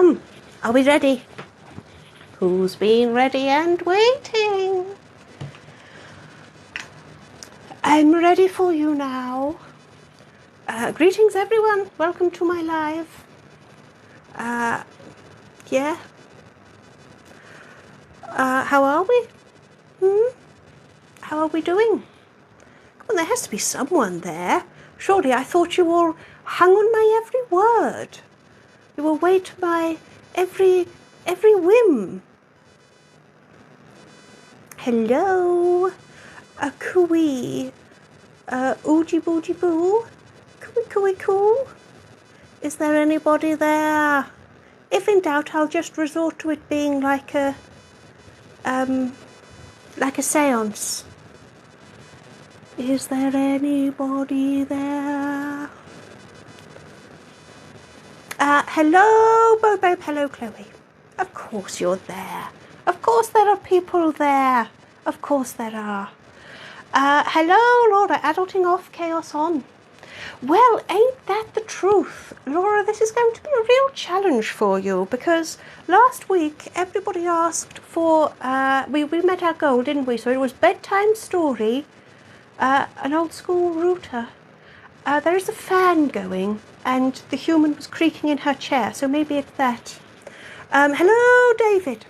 Come, are we ready? Who's been ready and waiting? I'm ready for you now. Greetings everyone, welcome to my live. Yeah. How are we? How are we doing? Well, there has to be someone there. Surely I thought you all hung on my every word. You will wait my every whim. Hello, a cooey, oogie boogie boo, cooey cooey coo. Is there anybody there? If in doubt, I'll just resort to it being like a seance. Is there anybody there? Hello, Bobo. Hello, Chloe. Of course you're there. Of course there are people there. Of course there are. Hello, Laura. Adulting off, chaos on. Well, ain't that the truth? Laura, this is going to be a real challenge for you because last week everybody asked for, we met our goal, didn't we? So it was bedtime story, an old school router. There is a fan going and the human was creaking in her chair, so maybe it's that. Hello, David.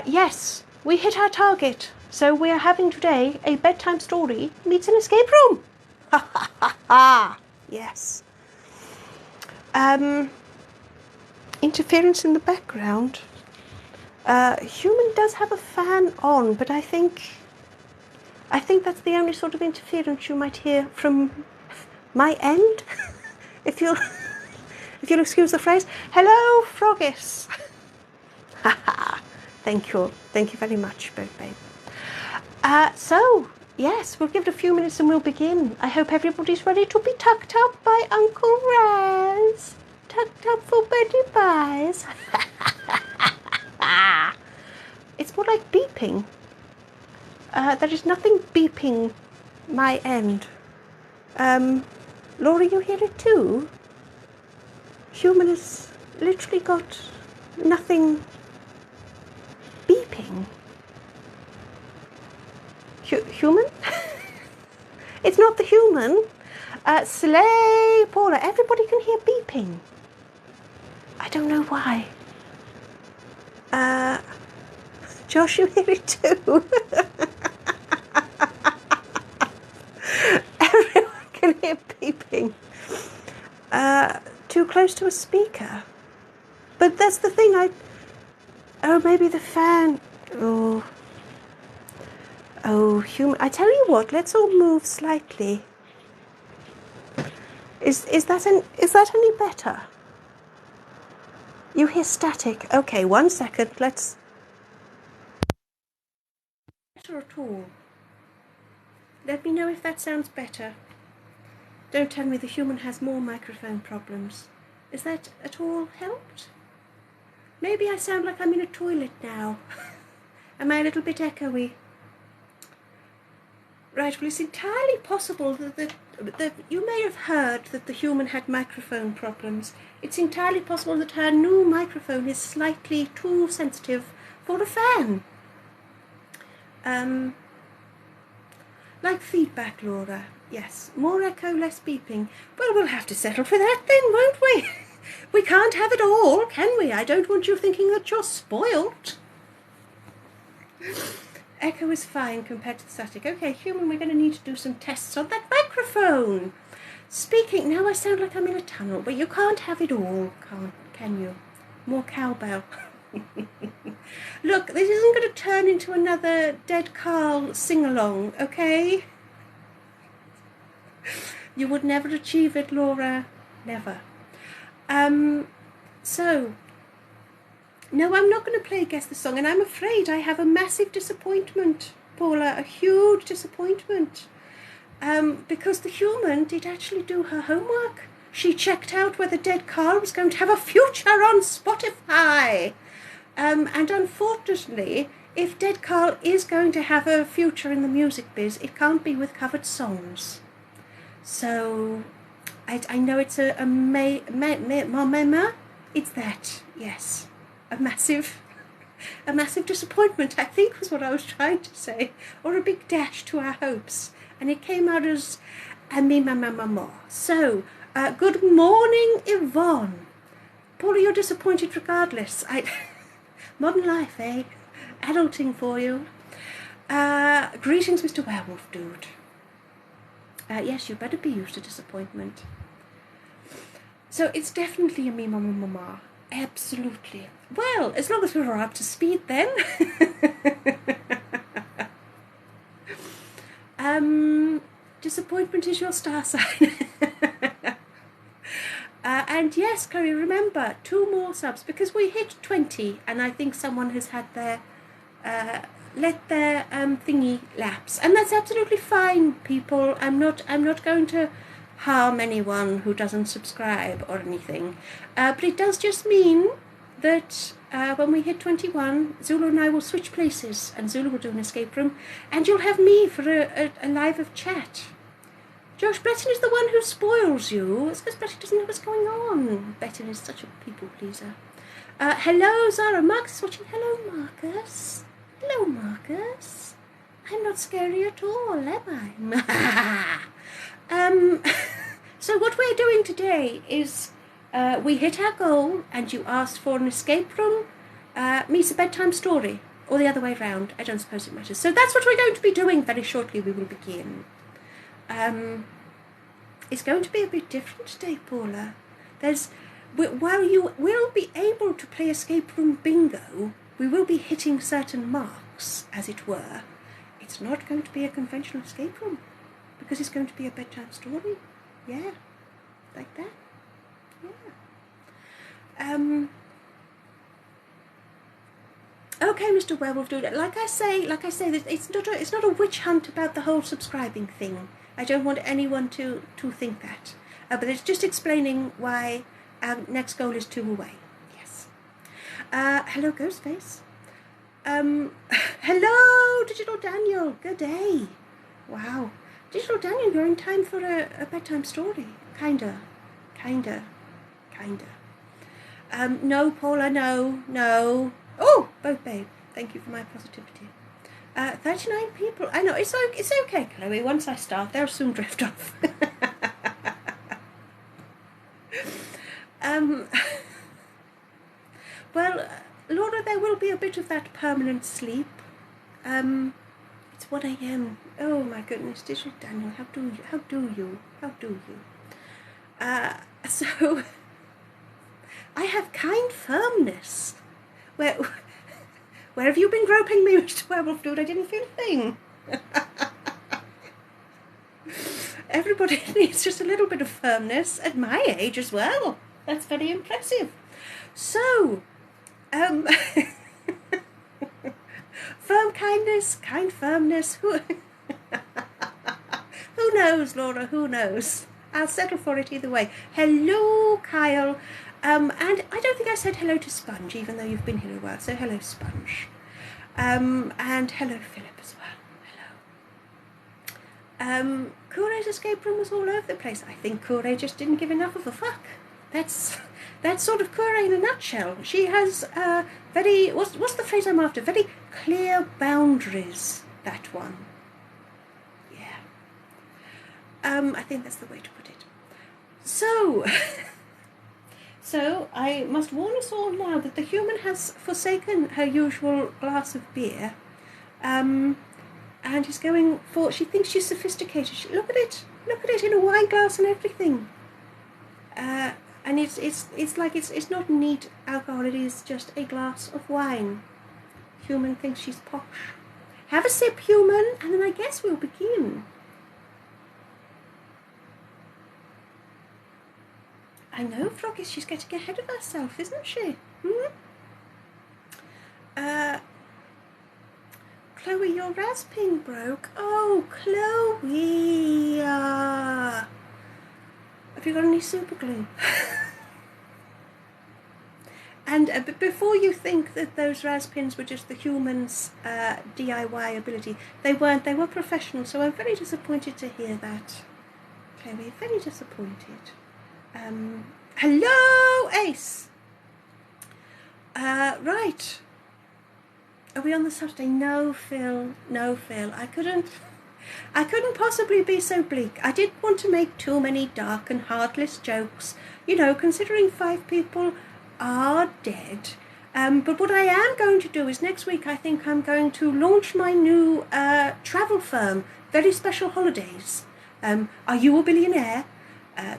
Yes, we hit our target. So we are having today a bedtime story meets an escape room. Ha ha ha ha. Yes. Interference in the background. Human does have a fan on, but I think that's the only sort of interference you might hear from my end. if you'll excuse the phrase. Hello, Froggis. Haha. Thank you very much, babe. So, yes, we'll give it a few minutes and we'll begin. I hope everybody's ready to be tucked up by Uncle Raz. Tucked up for Betty Pies. It's more like beeping. There is nothing beeping my end. Laura, you hear it too? Human has literally got nothing beeping. Human? It's not the human. Slay, Paula. Everybody can hear beeping. I don't know why. Josh, you hear it too. Everyone can hear beeping. Too close to a speaker. But that's the thing. Oh, maybe the fan. Oh, human. I tell you what. Let's all move slightly. Is that any better? You hear static. Okay, 1 second. Let's. Better at all. Let me know if that sounds better. Don't tell me the human has more microphone problems. Is that at all helped? Maybe I sound like I'm in a toilet now. Am I a little bit echoey? Right, well, it's entirely possible that you may have heard that the human had microphone problems. It's entirely possible that her new microphone is slightly too sensitive for a fan. Like feedback, Laura. Yes, more echo, less beeping. Well, we'll have to settle for that then, won't we? We can't have it all, can we? I don't want you thinking that you're spoilt. Echo is fine compared to the static. Okay, human, we're going to need to do some tests on that microphone. Speaking, now I sound like I'm in a tunnel, but you can't have it all, can you? More cowbell. Look, this isn't going to turn into another Dead Carl sing-along, okay? You would never achieve it, Laura. Never. So... No, I'm not going to play Guess the Song, and I'm afraid I have a massive disappointment, Paula, a huge disappointment. Because the human did actually do her homework. She checked out whether Dead Carl was going to have a future on Spotify. And unfortunately, if Dead Carl is going to have a future in the music biz, it can't be with covered songs. So, I know it's a it's that. Yes, a massive disappointment, I think was what I was trying to say, or a big dash to our hopes. And it came out as a me, ma, ma, ma, ma. So, good morning, Yvonne. Paula, you're disappointed regardless. Modern life, eh? Adulting for you. Greetings, Mr. Werewolf Dude. Yes, you better be used to disappointment. So it's definitely a me, ma, ma, ma, ma. Absolutely. Well, as long as we were up to speed then. Disappointment is your star sign. And yes, Chloe, remember, 2 more subs, because we hit 20, and I think someone has had their, let their thingy lapse. And that's absolutely fine, people. I'm not going to harm anyone who doesn't subscribe or anything. But it does just mean that when we hit 21, Zulu and I will switch places, and Zulu will do an escape room, and you'll have me for a live of chat. Josh, Betton is the one who spoils you. It's because Betton doesn't know what's going on. Betton is such a people pleaser. Hello, Zara. Marcus is watching. Hello, Marcus. Hello, Marcus. I'm not scary at all, am I? So what we're doing today is we hit our goal, and you asked for an escape room, meets a bedtime story, or the other way around. I don't suppose it matters. So that's what we're going to be doing. Very shortly we will begin. It's going to be a bit different today, Paula. While you will be able to play escape room bingo, we will be hitting certain marks, as it were. It's not going to be a conventional escape room, because it's going to be a bedtime story. Yeah, like that. Yeah. Okay, Mr. Werewolf Dude. Like I say, it's not a witch hunt about the whole subscribing thing. I don't want anyone to think that. But it's just explaining why our next goal is 2 away. Yes. Hello, Ghostface. Hello, Digital Daniel. Good day. Wow. Digital Daniel, you're in time for a bedtime story. Kinda. No, Paula, no. Oh, both, babe. Thank you for my positivity. 39 people. I know, it's okay, Chloe. Once I start, they'll soon drift off. Well, Laura, there will be a bit of that permanent sleep. It's 1 a.m. Oh my goodness, Digital Daniel, how do you? So I have kind firmness. Where have you been groping me, Mr. Werewolf Dude? I didn't feel a thing. Everybody needs just a little bit of firmness at my age as well. That's very impressive. So, firm kindness, kind firmness. Who knows, Laura? Who knows? I'll settle for it either way. Hello, Kyle. And I don't think I said hello to Sponge, even though you've been here a while. So hello, Sponge. And hello, Philip, as well. Kure's escape room was all over the place. I think Kure just didn't give enough of a fuck. That's sort of Kure in a nutshell. She has very, what's the phrase I'm after? Very clear boundaries, that one. Yeah. I think that's the way to put it. So... So, I must warn us all now that the human has forsaken her usual glass of beer, and is going for, she thinks she's sophisticated. Look at it, in a wine glass and everything. And it's like, it's not neat alcohol, it is just a glass of wine. Human thinks she's posh. Have a sip, human, and then I guess we'll begin. I know, Froggy, she's getting ahead of herself, isn't she? Chloe, your rasping broke. Oh, Chloe. Have you got any super glue? And before you think that those raspins were just the human's DIY ability, they weren't. They were professional, so I'm very disappointed to hear that. Chloe, very disappointed. Hello, Ace. Right. Are we on the Saturday? No, Phil. No, Phil. I couldn't possibly be so bleak. I didn't want to make too many dark and heartless jokes, you know, considering 5 people are dead. But what I am going to do is next week I think I'm going to launch my new travel firm, Very Special Holidays. Are you a billionaire?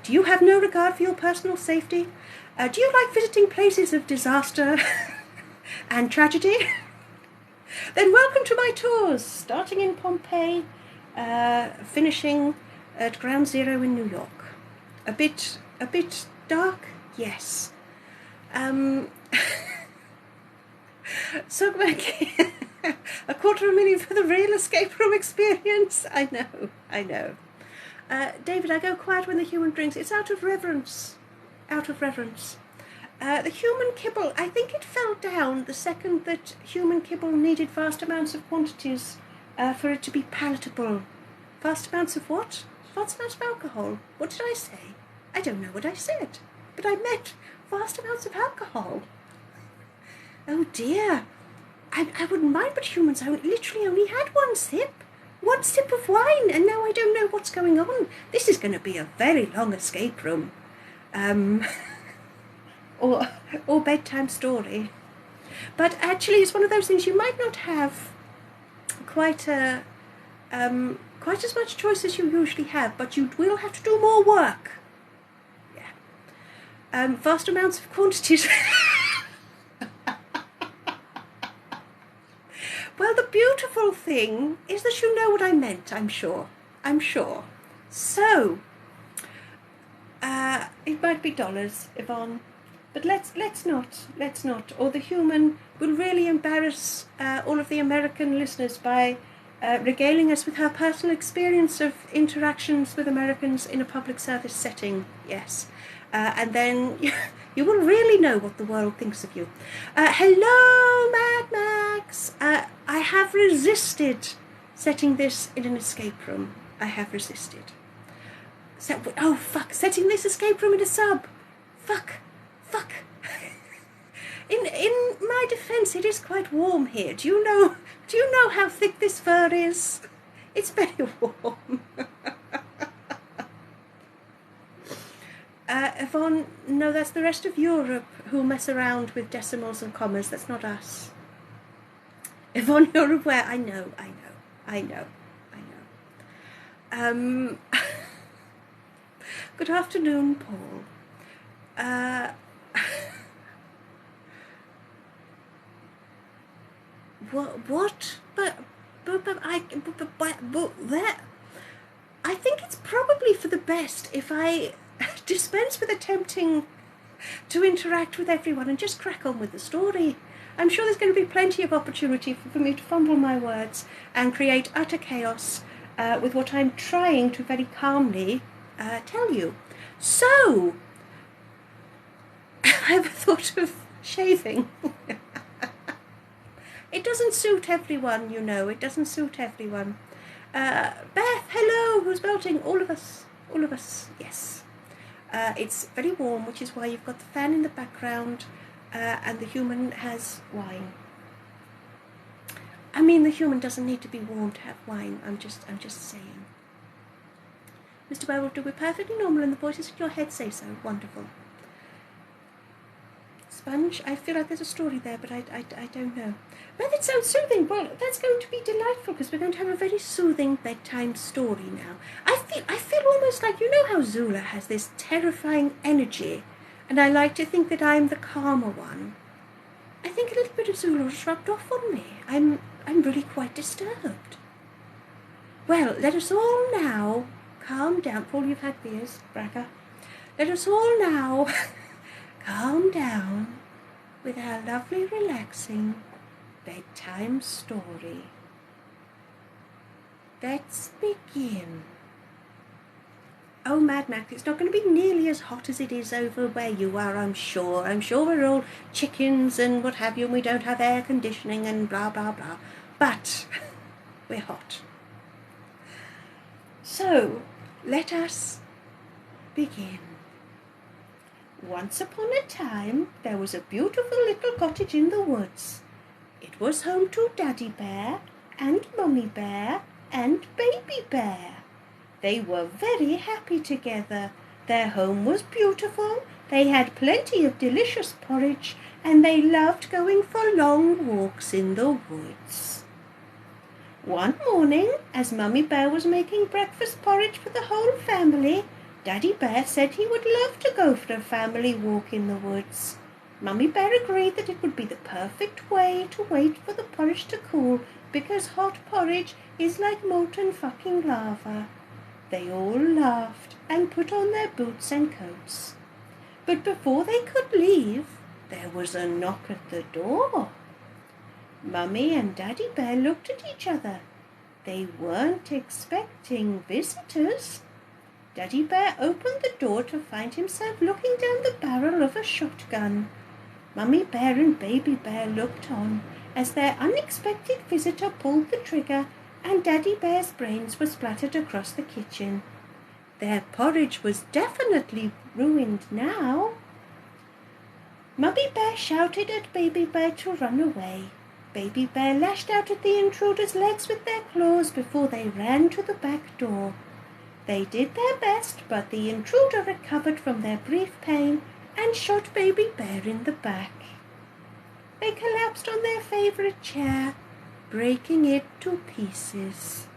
Do you have no regard for your personal safety? Do you like visiting places of disaster and tragedy? Then welcome to my tours, starting in Pompeii, finishing at Ground Zero in New York. A bit dark, yes. So $250,000 for the real escape room experience. I know. David, I go quiet when the human drinks. It's out of reverence. The human kibble, I think it fell down the second that human kibble needed vast amounts of quantities for it to be palatable. Vast amounts of what? Vast amounts of alcohol. What did I say? I don't know what I said, but I meant vast amounts of alcohol. Oh dear. I wouldn't mind, but humans literally only had one sip of wine, and now I don't know what's going on. This is going to be a very long escape room. Or bedtime story. But actually it's one of those things you might not have quite as much choice as you usually have, but you will have to do more work. Yeah. Vast amounts of quantities. Well, the beautiful thing is that you know what I meant, I'm sure. So, it might be dollars, Yvonne. But let's not, or the human will really embarrass all of the American listeners by regaling us with her personal experience of interactions with Americans in a public service setting. Yes, and then you will really know what the world thinks of you. Hello, Mad Max. I have resisted setting this in an escape room. I have resisted. Setting this escape room in a sub. Fuck. In my defence, it is quite warm here. Do you know how thick this fur is? It's very warm. Yvonne, no, that's the rest of Europe who mess around with decimals and commas. That's not us. Yvonne, you're aware. I know. Good afternoon, Paul. What? But I think it's probably for the best if I dispense with attempting to interact with everyone and just crack on with the story. I'm sure there's going to be plenty of opportunity for me to fumble my words and create utter chaos with what I'm trying to very calmly tell you. So, I have a thought of shaving. It doesn't suit everyone, you know. It doesn't suit everyone. Beth, hello, who's belting? All of us, yes. It's very warm, which is why you've got the fan in the background, and the human has wine. I mean, the human doesn't need to be warm to have wine. I'm just saying. Mr. Werewolf, we're perfectly normal, and the voices in your head say so. Wonderful. Sponge, I feel like there's a story there, but I don't know. Well, that sounds soothing. Well, that's going to be delightful because we're going to have a very soothing bedtime story now. I feel almost like, you know how Zula has this terrifying energy, and I like to think that I'm the calmer one. I think a little bit of Zula has rubbed off on me. I'm really quite disturbed. Well, let us all now calm down. Paul, you've had beers, Bracker. Let us all now calm down with our lovely, relaxing bedtime story. Let's begin. Oh, Mad Max, it's not going to be nearly as hot as it is over where you are, I'm sure. I'm sure we're all chickens and what have you, and we don't have air conditioning and blah, blah, blah. But we're hot. So, let us begin. Once upon a time, there was a beautiful little cottage in the woods. It was home to Daddy Bear and Mummy Bear and Baby Bear. They were very happy together. Their home was beautiful. They had plenty of delicious porridge, and they loved going for long walks in the woods. One morning, as Mummy Bear was making breakfast porridge for the whole family, Daddy Bear said he would love to go for a family walk in the woods. Mummy Bear agreed that it would be the perfect way to wait for the porridge to cool, because hot porridge is like molten fucking lava. They all laughed and put on their boots and coats. But before they could leave, there was a knock at the door. Mummy and Daddy Bear looked at each other. They weren't expecting visitors. Daddy Bear opened the door to find himself looking down the barrel of a shotgun. Mummy Bear and Baby Bear looked on as their unexpected visitor pulled the trigger and Daddy Bear's brains were splattered across the kitchen. Their porridge was definitely ruined now. Mummy Bear shouted at Baby Bear to run away. Baby Bear lashed out at the intruder's legs with their claws before they ran to the back door. They did their best, but the intruder recovered from their brief pain and shot Baby Bear in the back. They collapsed on their favorite chair, breaking it to pieces.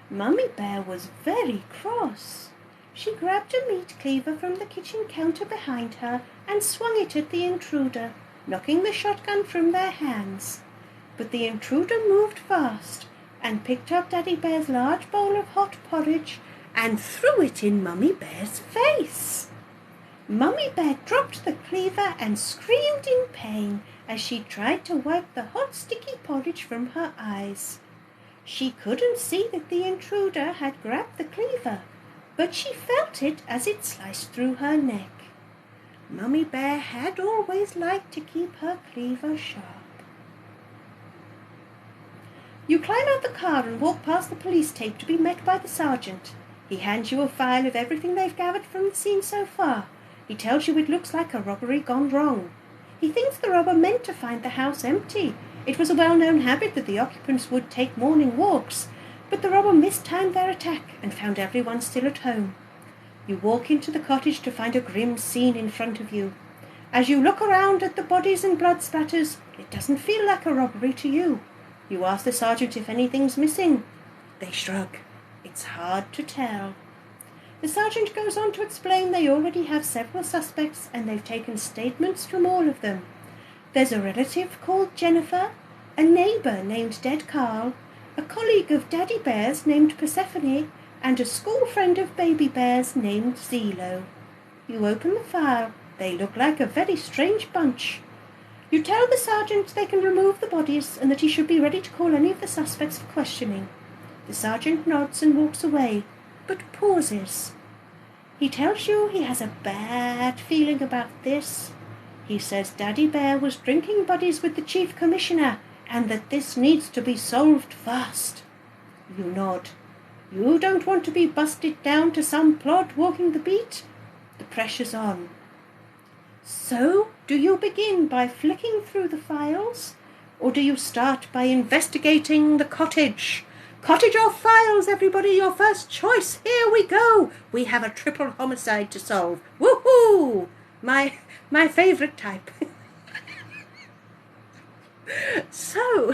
Mummy Bear was very cross. She grabbed a meat cleaver from the kitchen counter behind her and swung it at the intruder, knocking the shotgun from their hands. But the intruder moved fast and picked up Daddy Bear's large bowl of hot porridge and threw it in Mummy Bear's face. Mummy Bear dropped the cleaver and screamed in pain as she tried to wipe the hot sticky porridge from her eyes. She couldn't see that the intruder had grabbed the cleaver, but she felt it as it sliced through her neck. Mummy Bear had always liked to keep her cleaver sharp. You climb out the car and walk past the police tape to be met by the sergeant. He hands you a file of everything they've gathered from the scene so far. He tells you it looks like a robbery gone wrong. He thinks the robber meant to find the house empty. It was a well-known habit that the occupants would take morning walks, but the robber mistimed their attack and found everyone still at home. You walk into the cottage to find a grim scene in front of you. As you look around at the bodies and blood splatters, it doesn't feel like a robbery to you. You ask the sergeant if anything's missing. They shrug. It's hard to tell. The sergeant goes on to explain they already have several suspects and they've taken statements from all of them. There's a relative called Jennifer, a neighbour named Dead Carl, a colleague of Daddy Bear's named Persephone, and a school friend of Baby Bear's named Zelo. You open the file. They look like a very strange bunch. You tell the sergeant they can remove the bodies and that he should be ready to call any of the suspects for questioning. The sergeant nods and walks away, but pauses. He tells you he has a bad feeling about this. He says Daddy Bear was drinking buddies with the chief commissioner and that this needs to be solved fast. You nod. You don't want to be busted down to some plod walking the beat? The pressure's on. So, do you begin by flicking through the files, or do you start by investigating the cottage? Cottage or files, everybody, your first choice. Here we go. We have a triple homicide to solve. Woohoo! My favourite type. So,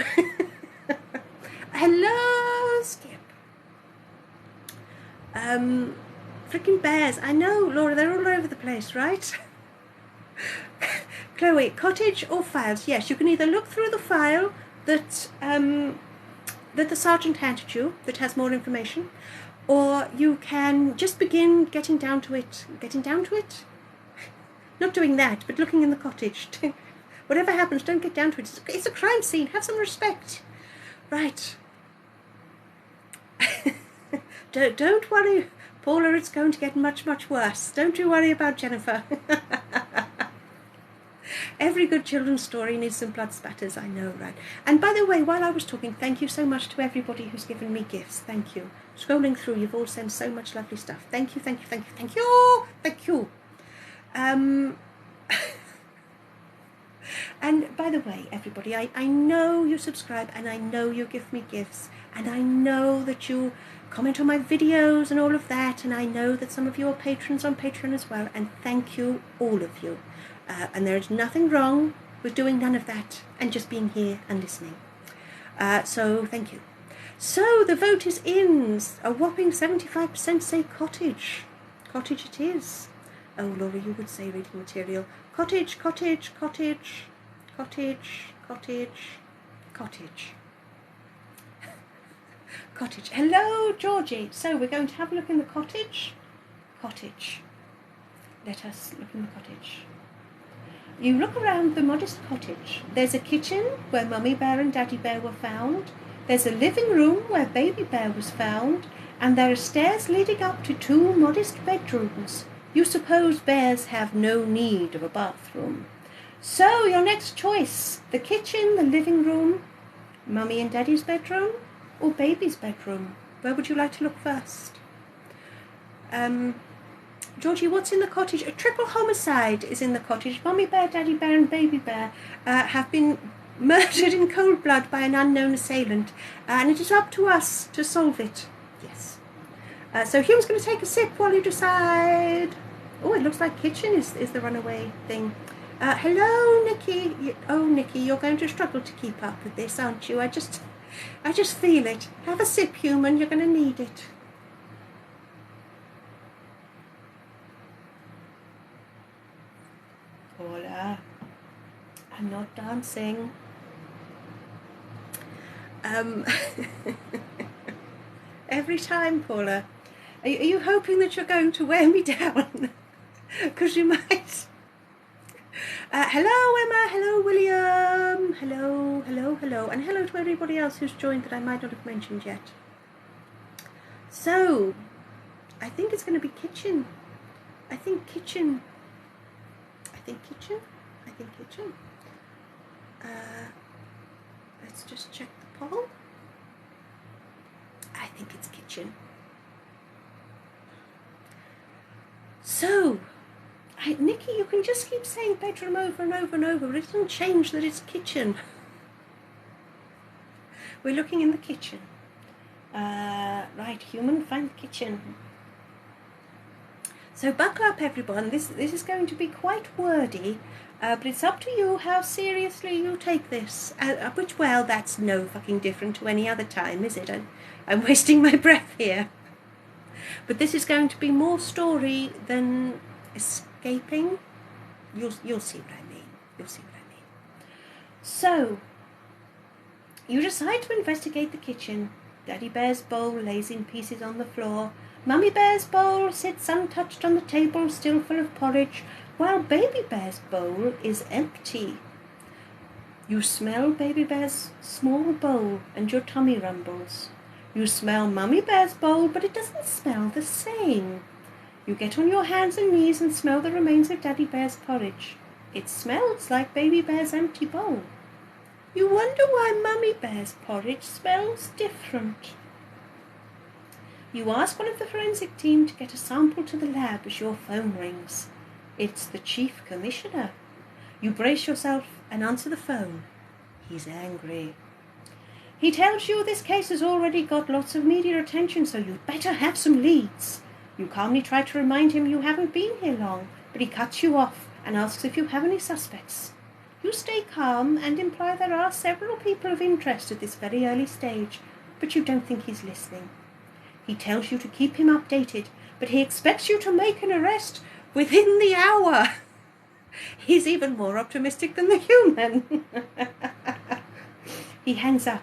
hello, Skip. Freaking bears. I know, Laura, they're all over the place, right? Chloe, cottage or files? Yes, you can either look through the file that the sergeant handed you that has more information, or you can just begin getting down to it. Getting down to it? Not doing that, but looking in the cottage. Whatever happens, don't get down to it. It's a crime scene. Have some respect. Right. Don't worry, Paula, it's going to get much, much worse. Don't you worry about Jennifer. Every good children's story needs some blood spatters, I know, right? And by the way, while I was talking, thank you so much to everybody who's given me gifts. Thank you. Scrolling through, you've all sent so much lovely stuff. Thank you, thank you, thank you, thank you, thank you. And by the way, everybody, I know you subscribe and I know you give me gifts and I know that you comment on my videos and all of that, and I know that some of you are patrons on Patreon as well, and thank you, all of you. And there is nothing wrong with doing none of that and just being here and listening. So thank you. So the vote is in. A whopping 75% say cottage. Cottage it is. Oh, Laura, you would say reading material. Cottage, cottage, cottage, cottage, cottage, cottage. Cottage. Hello, Georgie. So we're going to have a look in the cottage. Cottage. Let us look in the cottage. You look around the modest cottage. There's a kitchen where Mummy Bear and Daddy Bear were found. There's a living room where Baby Bear was found. And there are stairs leading up to 2 modest bedrooms. You suppose bears have no need of a bathroom. So your next choice, the kitchen, the living room, Mummy and Daddy's bedroom, or Baby's bedroom? Where would you like to look first? Georgie, what's in the cottage? A triple homicide is in the cottage. Mummy Bear, Daddy Bear and Baby Bear have been murdered in cold blood by an unknown assailant, and it is up to us to solve it. Yes. So Hume's going to take a sip while you decide. Oh, it looks like kitchen is the runaway thing. Hello, Nikki. Oh, Nikki, you're going to struggle to keep up with this, aren't you? I just feel it. Have a sip, human. You're going to need it. Paula, I'm not dancing. Every time, Paula. Are you hoping that you're going to wear me down? Because you might. Hello, Emma. Hello, William. Hello, hello, hello. And hello to everybody else who's joined that I might not have mentioned yet. So, I think it's going to be kitchen. I think kitchen. Let's just check the poll. I think it's kitchen. So, Nikki, you can just keep saying bedroom over and over and over, but it doesn't change that it's kitchen. We're looking in the kitchen. Right, human, find the kitchen. So buckle up, everyone. This is going to be quite wordy, but it's up to you how seriously you take this. Which, well, that's no fucking different to any other time, is it? I'm wasting my breath here. But this is going to be more story than escaping. You'll see what I mean. You'll see what I mean. So, you decide to investigate the kitchen. Daddy Bear's bowl lays in pieces on the floor. Mummy Bear's bowl sits untouched on the table, still full of porridge, while Baby Bear's bowl is empty. You smell Baby Bear's small bowl and your tummy rumbles. You smell Mummy Bear's bowl, but it doesn't smell the same. You get on your hands and knees and smell the remains of Daddy Bear's porridge. It smells like Baby Bear's empty bowl. You wonder why Mummy Bear's porridge smells different. You ask one of the forensic team to get a sample to the lab as your phone rings. It's the Chief Commissioner. You brace yourself and answer the phone. He's angry. He tells you this case has already got lots of media attention, so you'd better have some leads. You calmly try to remind him you haven't been here long, but he cuts you off and asks if you have any suspects. You stay calm and imply there are several people of interest at this very early stage, but you don't think he's listening. He tells you to keep him updated, but he expects you to make an arrest within the hour. He's even more optimistic than the human. He hangs up.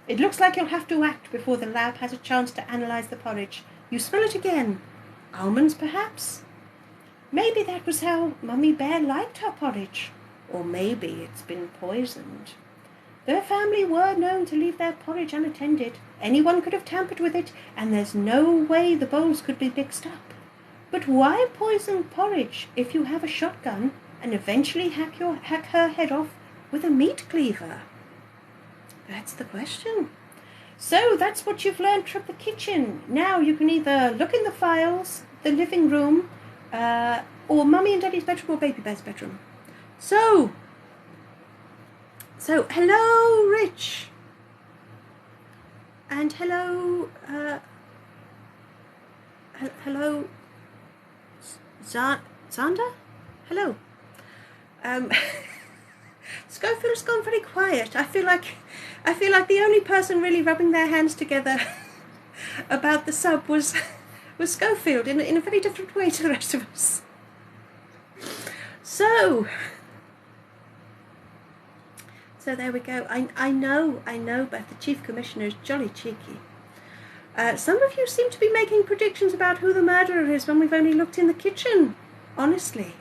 It looks like you'll have to act before the lab has a chance to analyze the porridge. You smell it again. Almonds, perhaps? Maybe that was how Mummy Bear liked her porridge. Or maybe it's been poisoned. Their family were known to leave their porridge unattended. Anyone could have tampered with it, and there's no way the bowls could be mixed up. But why poison porridge if you have a shotgun and eventually hack her head off with a meat cleaver? That's the question. So that's what you've learned from the kitchen. Now you can either look in the files, the living room, or Mummy and Daddy's bedroom, or Baby Bear's bedroom. So hello, Rich. And hello, hello, Zander? Hello. Schofield's gone very quiet. I feel like the only person really rubbing their hands together about the sub was Schofield in a very different way to the rest of us. So there we go. I know, Beth, the Chief Commissioner is jolly cheeky. Some of you seem to be making predictions about who the murderer is when we've only looked in the kitchen, honestly.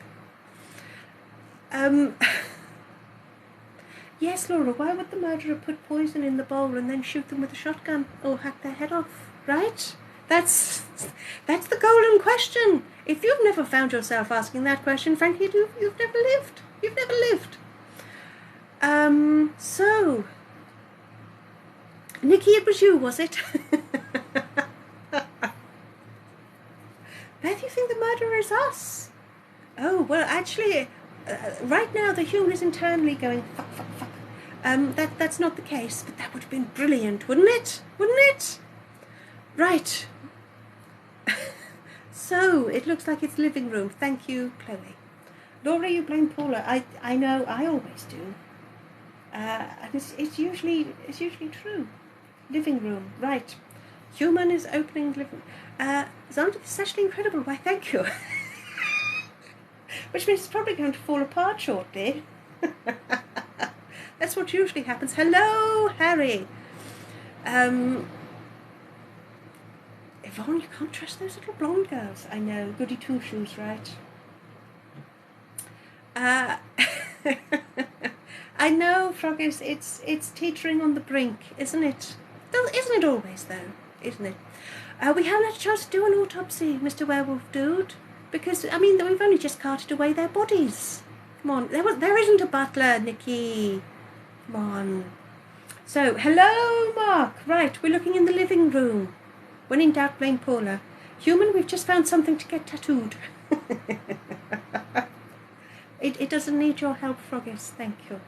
Yes, Laura, why would the murderer put poison in the bowl and then shoot them with a shotgun or hack their head off, right? That's the golden question. If you've never found yourself asking that question, frankly, you've never lived. You've never lived. So, Nikki, it was you, was it? Beth, you think the murderer is us? Oh, well, actually, right now the human is internally going, fuck. That's not the case, but that would have been brilliant, wouldn't it? Wouldn't it? Right. So, it looks like it's living room. Thank you, Chloe. Laura, you blame Paula. I know, I always do. And it's usually true. Living room, right. Human is opening living room. Xander, this is actually incredible. Why, thank you. Which means it's probably going to fall apart shortly. That's what usually happens. Hello, Harry. Yvonne, you can't trust those little blonde girls. I know, goody two-shoes, right? I know, Froggies, it's teetering on the brink, isn't it? Isn't it always, though? Isn't it? We haven't had a chance to do an autopsy, Mr. Werewolf Dude, because, I mean, we've only just carted away their bodies. Come on, there isn't a butler, Nikki. Come on. So, hello, Mark. Right, we're looking in the living room. When in doubt, blame Paula. Human, we've just found something to get tattooed. It doesn't need your help, Froggies. Thank you.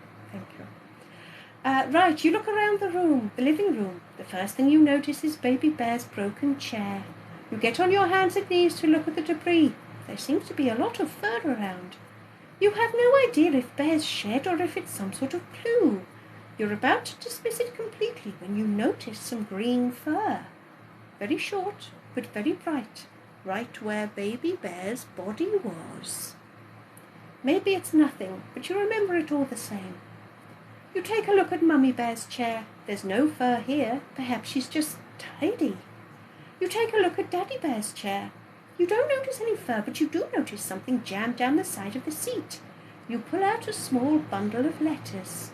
Right, you look around the room, the living room. The first thing you notice is Baby Bear's broken chair. You get on your hands and knees to look at the debris. There seems to be a lot of fur around. You have no idea if Bear's shed or if it's some sort of clue. You're about to dismiss it completely when you notice some green fur. Very short, but very bright, right where Baby Bear's body was. Maybe it's nothing, but you remember it all the same. You take a look at Mummy Bear's chair. There's no fur here. Perhaps she's just tidy. You take a look at Daddy Bear's chair. You don't notice any fur, but you do notice something jammed down the side of the seat. You pull out a small bundle of letters.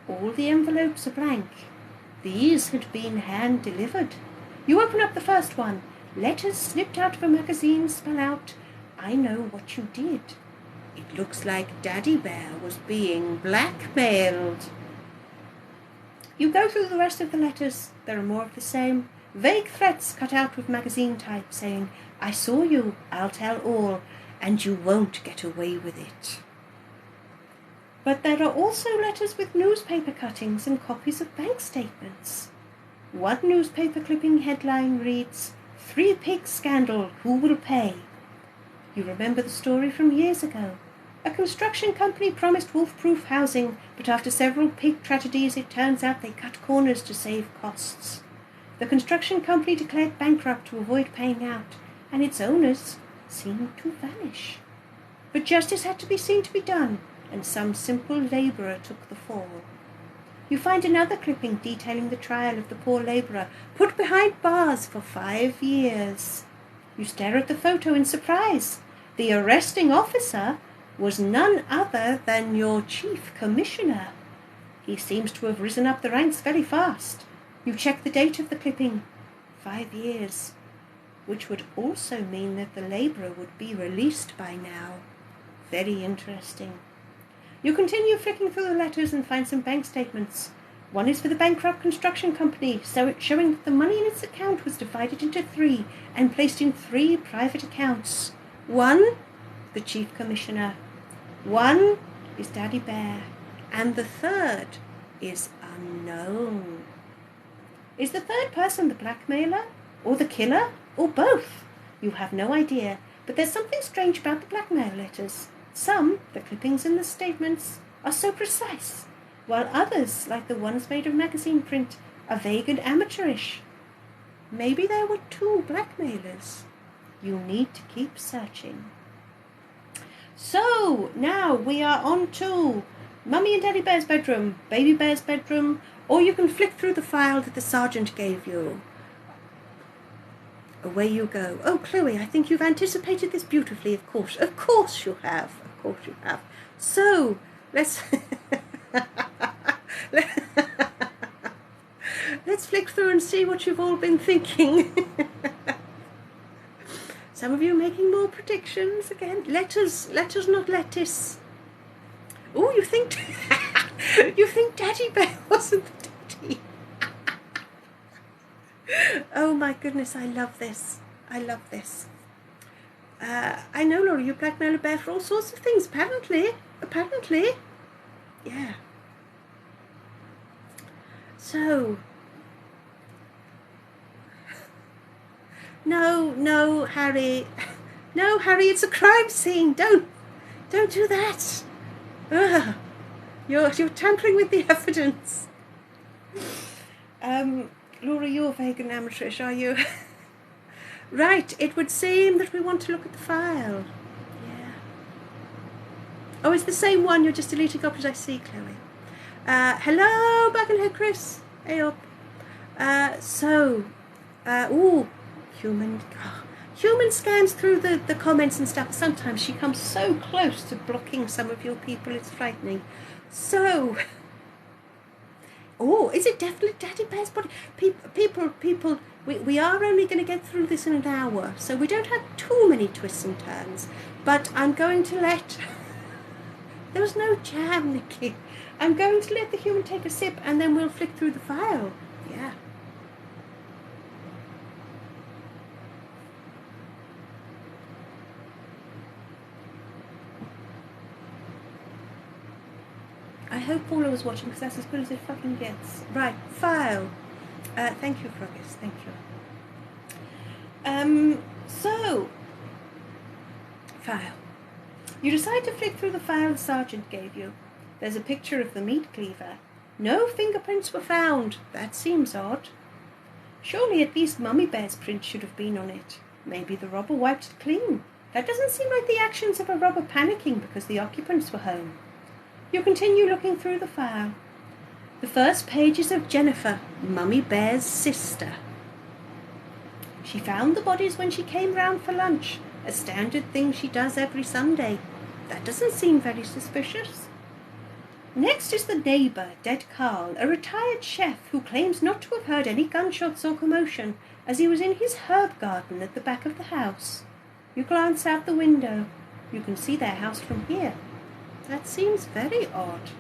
All the envelopes are blank. These had been hand-delivered. You open up the first one. Letters snipped out of a magazine spell out, "I know what you did." It looks like Daddy Bear was being blackmailed. You go through the rest of the letters. There are more of the same. Vague threats cut out with magazine type saying, "I saw you, I'll tell all, and you won't get away with it." But there are also letters with newspaper cuttings and copies of bank statements. One newspaper clipping headline reads, "3 Pigs Scandal, Who Will Pay?" You remember the story from years ago. A construction company promised wolf-proof housing, but after several pig tragedies it turns out they cut corners to save costs. The construction company declared bankrupt to avoid paying out, and its owners seemed to vanish. But justice had to be seen to be done, and some simple labourer took the fall. You find another clipping detailing the trial of the poor labourer, put behind bars for 5 years. You stare at the photo in surprise. The arresting officer was none other than your Chief Commissioner. He seems to have risen up the ranks very fast. You check the date of the clipping, 5 years, which would also mean that the labourer would be released by now. Very interesting. You continue flicking through the letters and find some bank statements. One is for the bankrupt construction company, showing that the money in its account was divided into 3 and placed in 3 private accounts. One the Chief Commissioner. One is Daddy Bear, and the third is unknown. Is the third person the blackmailer, or the killer, or both? You have no idea, but there's something strange about the blackmail letters. Some, the clippings in the statements, are so precise, while others, like the ones made of magazine print, are vague and amateurish. Maybe there were two blackmailers. You need to keep searching. So, now we are on to Mummy and Daddy Bear's bedroom, Baby Bear's bedroom, or you can flick through the file that the sergeant gave you. Away you go. Oh, Chloe, I think you've anticipated this beautifully, of course. Of course you have. Of course you have. So, let's... Let's flick through and see what you've all been thinking. Some of you making more predictions again. Letters, not lettuce. Oh, you think you think Daddy Bear wasn't the daddy? Oh my goodness, I love this. I love this. I know, Laura, you blackmail a bear for all sorts of things. Apparently. Yeah. So. No, Harry. No, Harry, it's a crime scene. Don't do that. Ugh. You're tampering with the evidence. Laura, you're vague and amateurish, are you? Right, it would seem that we want to look at the file. Yeah. Oh, it's the same one. You're just deleting copies, I see, Chloe. Hello, back in here, Chris. Hey up. Human scans through the comments and stuff. Sometimes she comes so close to blocking some of your people, it's frightening. So, is it definitely Daddy Bear's body? People, we are only going to get through this in an hour, so we don't have too many twists and turns. But I'm going to let... There was no jam, Nikki. I'm going to let the human take a sip, and then we'll flick through the file. Yeah. I hope Paula was watching, because that's as good as it fucking gets. Right, file. Thank you, Froggies, thank you. So, file. You decide to flick through the file the sergeant gave you. There's a picture of the meat cleaver. No fingerprints were found. That seems odd. Surely at least Mummy Bear's print should have been on it. Maybe the robber wiped it clean. That doesn't seem like the actions of a robber panicking because the occupants were home. You continue looking through the file. The first page is of Jennifer, Mummy Bear's sister. She found the bodies when she came round for lunch, a standard thing she does every Sunday. That doesn't seem very suspicious. Next is the neighbour, Dead Carl, a retired chef who claims not to have heard any gunshots or commotion as he was in his herb garden at the back of the house. You glance out the window. You can see their house from here. That seems very odd.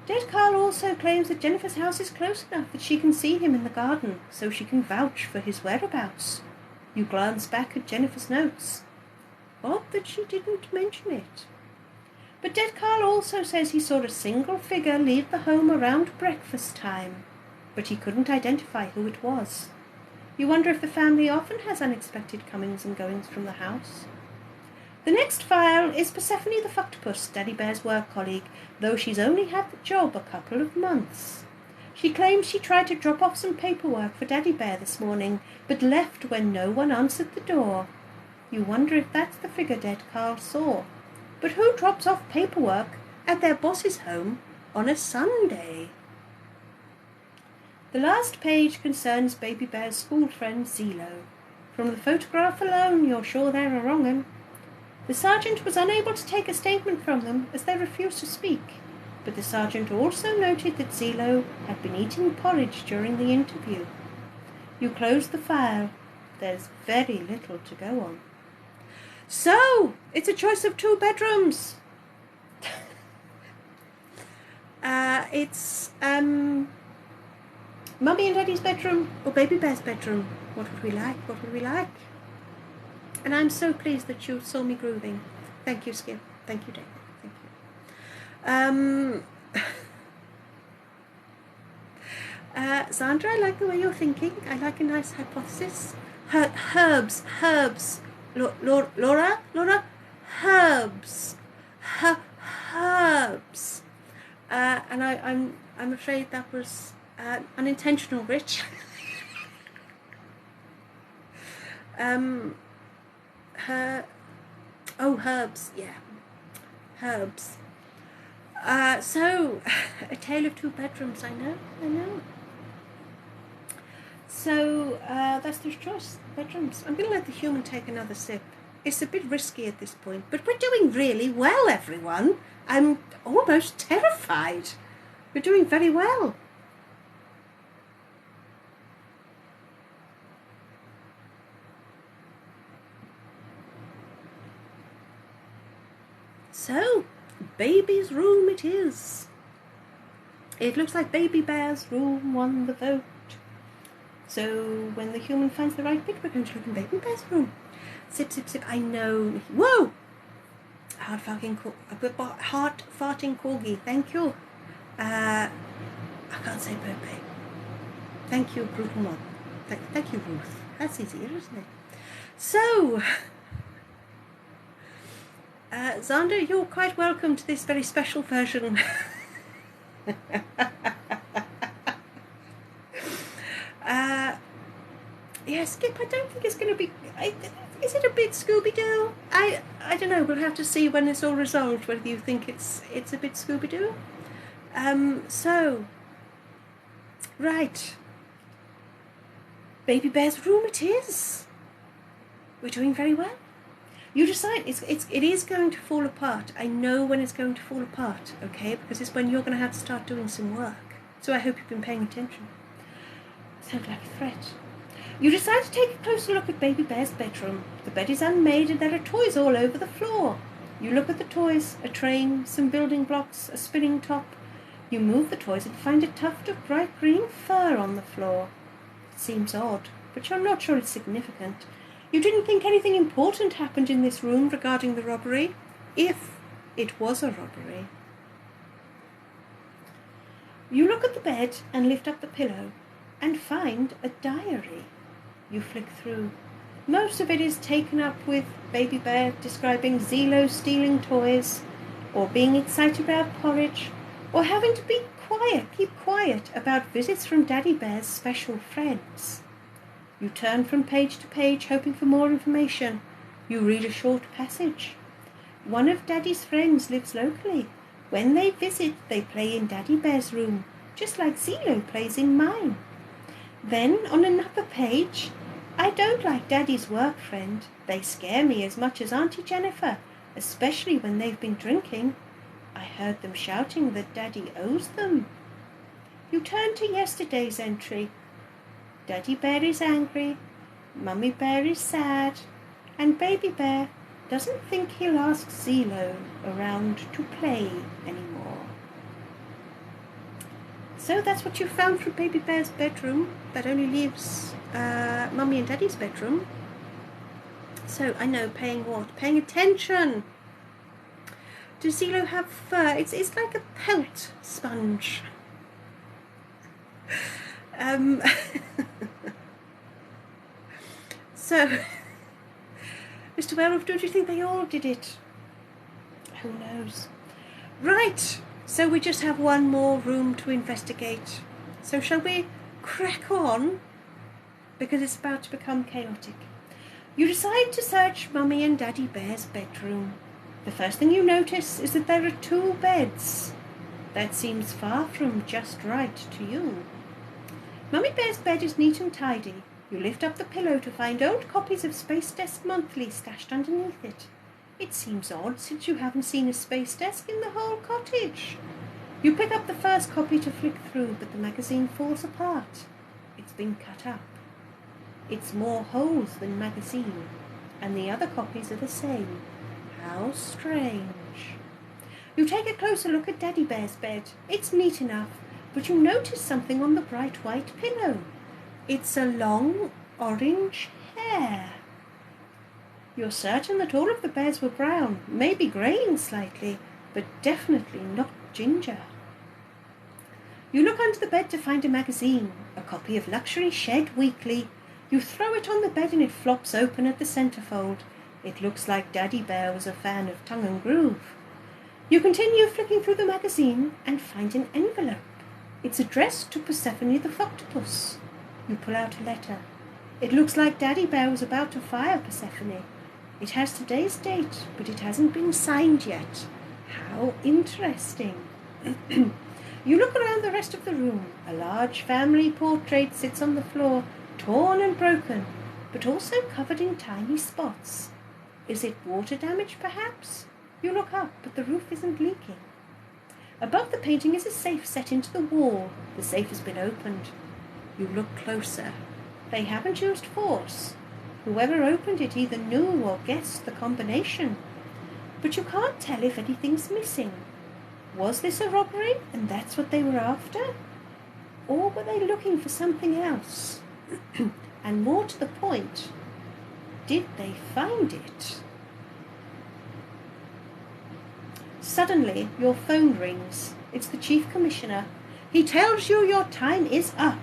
Dead Carl also claims that Jennifer's house is close enough that she can see him in the garden, so she can vouch for his whereabouts. You glance back at Jennifer's notes. Odd that she didn't mention it. But Dead Carl also says he saw a single figure leave the home around breakfast time, but he couldn't identify who it was. You wonder if the family often has unexpected comings and goings from the house. The next file is Persephone the Fucktopus, Daddy Bear's work colleague, though she's only had the job a couple of months. She claims she tried to drop off some paperwork for Daddy Bear this morning, but left when no one answered the door. You wonder if that's the figure Dead Carl saw. But who drops off paperwork at their boss's home on a Sunday? The last page concerns Baby Bear's school friend Zelo. From the photograph alone, you're sure they're a wrong 'un. The sergeant was unable to take a statement from them as they refused to speak, but the sergeant also noted that Zelo had been eating porridge during the interview. You close the file. There's very little to go on. So, it's a choice of 2 bedrooms. It's Mummy and Daddy's bedroom or Baby Bear's bedroom. What would we like? And I'm so pleased that you saw me grooving. Thank you, Skip. Thank you, David. Thank you. Sandra, I like the way you're thinking. I like a nice hypothesis. Herbs. Laura, herbs. Herbs. And I'm afraid that was unintentional, Rich. Herbs, yeah. Herbs. So, A Tale of Two Bedrooms, I know. So, that's the choice, bedrooms. I'm going to let the human take another sip. It's a bit risky at this point, but we're doing really well, everyone. I'm almost terrified. We're doing very well. So, baby's room it is. It looks like Baby Bear's room won the vote. So when the human finds the right bit, we're going to look in Baby Bear's room. Sip, sip, sip. I know. Whoa! Heart farting corgi. Thank you. I can't say Pepe. Thank you, Brutal Mod. Thank you, Ruth. That's easier, isn't it? So, Xander, you're quite welcome to this very special version. Yeah, Skip, I don't think it's going to be... is it a bit Scooby-Doo? I don't know. We'll have to see when it's all resolved whether you think it's a bit Scooby-Doo. So, right. Baby Bear's room it is. We're doing very well. You decide it is going to fall apart. I know when it's going to fall apart, okay? Because it's when you're going to have to start doing some work. So I hope you've been paying attention. Sounds like a threat. You decide to take a closer look at Baby Bear's bedroom. The bed is unmade and there are toys all over the floor. You look at the toys, a train, some building blocks, a spinning top. You move the toys and find a tuft of bright green fur on the floor. It seems odd, but you're not sure it's significant. You didn't think anything important happened in this room regarding the robbery, if it was a robbery. You look at the bed and lift up the pillow and find a diary. You flick through. Most of it is taken up with Baby Bear describing Zelo stealing toys, or being excited about porridge, or having to keep quiet about visits from Daddy Bear's special friends. You turn from page to page, hoping for more information. You read a short passage. One of Daddy's friends lives locally. When they visit, they play in Daddy Bear's room, just like Zelo plays in mine. Then, on another page, I don't like Daddy's work friend. They scare me as much as Auntie Jennifer, especially when they've been drinking. I heard them shouting that Daddy owes them. You turn to yesterday's entry. Daddy Bear is angry, Mummy Bear is sad, and Baby Bear doesn't think he'll ask Zelo around to play anymore. So that's what you found from Baby Bear's bedroom. That only leaves Mummy and Daddy's bedroom. So, I know, paying what? Paying attention! Does Zelo have fur? It's like a pelt sponge. So, Mr. Werewolf, don't you think they all did it? Who knows? Right, so we just have one more room to investigate. So shall we crack on? Because it's about to become chaotic. You decide to search Mummy and Daddy Bear's bedroom. The first thing you notice is that there are 2 beds. That seems far from just right to you. Mummy Bear's bed is neat and tidy. You lift up the pillow to find old copies of Space Desk Monthly stashed underneath it. It seems odd since you haven't seen a space desk in the whole cottage. You pick up the first copy to flick through, but the magazine falls apart. It's been cut up. It's more holes than magazine, and the other copies are the same. How strange. You take a closer look at Daddy Bear's bed. It's neat enough, but you notice something on the bright white pillow. It's a long orange hair. You're certain that all of the bears were brown, maybe greying slightly, but definitely not ginger. You look under the bed to find a magazine, a copy of Luxury Shed Weekly. You throw it on the bed and it flops open at the centerfold. It looks like Daddy Bear was a fan of Tongue and Groove. You continue flicking through the magazine and find an envelope. It's addressed to Persephone the Octopus. You pull out a letter. It looks like Daddy Bear was about to fire Persephone. It has today's date, but it hasn't been signed yet. How interesting. You look around the rest of the room. A large family portrait sits on the floor, torn and broken, but also covered in tiny spots. Is it water damage, perhaps? You look up, but the roof isn't leaking. Above the painting is a safe set into the wall. The safe has been opened. You look closer. They haven't used force. Whoever opened it either knew or guessed the combination. But you can't tell if anything's missing. Was this a robbery and that's what they were after? Or were they looking for something else? And more to the point, did they find it? Suddenly, your phone rings. It's the Chief Commissioner. He tells you your time is up.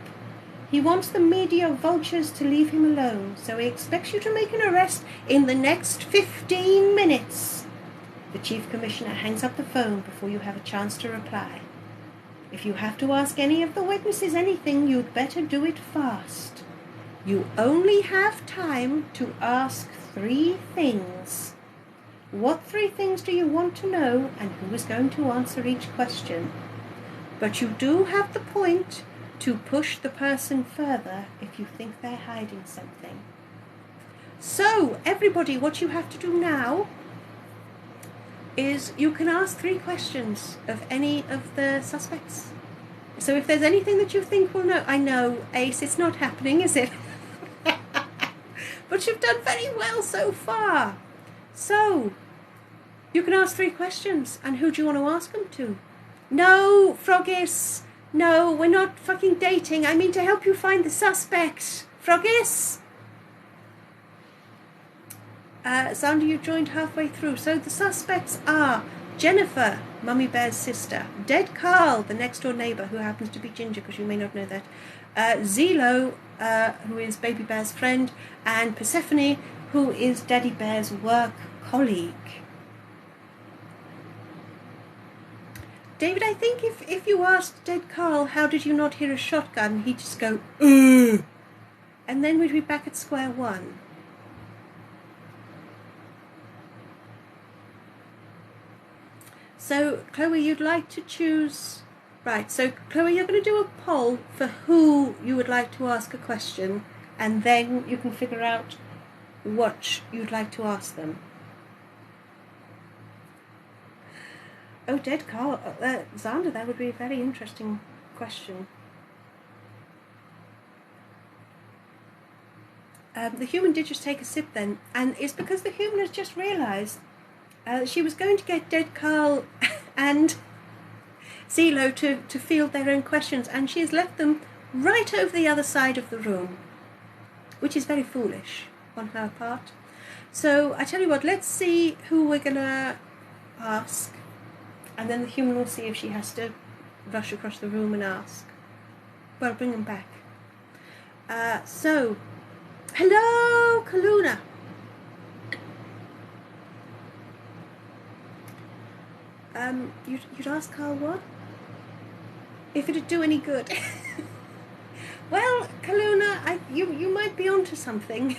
He wants the media vultures to leave him alone, so he expects you to make an arrest in the next 15 minutes. The Chief Commissioner hangs up the phone before you have a chance to reply. If you have to ask any of the witnesses anything, you'd better do it fast. You only have time to ask 3 things. What 3 things do you want to know, and who is going to answer each question? But you do have the point to push the person further if you think they're hiding something. So, everybody, what you have to do now is you can ask 3 questions of any of the suspects. So if there's anything that you think will know, I know, Ace, it's not happening, is it? But you've done very well so far. So, you can ask 3 questions, and who do you want to ask them to? No, Froggis, no, we're not fucking dating. I mean to help you find the suspect. Froggis? Xander, you joined halfway through. So the suspects are Jennifer, Mummy Bear's sister, Dead Carl, the next door neighbour who happens to be ginger, because you may not know that, Zelo, who is Baby Bear's friend, and Persephone, who is Daddy Bear's work colleague. David, I think if you asked Dead Carl, how did you not hear a shotgun, he'd just go, ugh, and then we'd be back at square one. So, Chloe, you'd like to choose... Right, so, Chloe, you're going to do a poll for who you would like to ask a question, and then you can figure out what you'd like to ask them. Oh, Dead Carl, Xander, that would be a very interesting question. The human did just take a sip then, and it's because the human has just realised she was going to get Dead Carl and Zelo to field their own questions, and she has left them right over the other side of the room, which is very foolish on her part. So I tell you what, let's see who we're going to ask, and then the human will see if she has to rush across the room and ask. Well, bring them back. So, hello, Kaluna. You'd ask Carl what? If it'd do any good. Well, Kaluna, you might be onto something.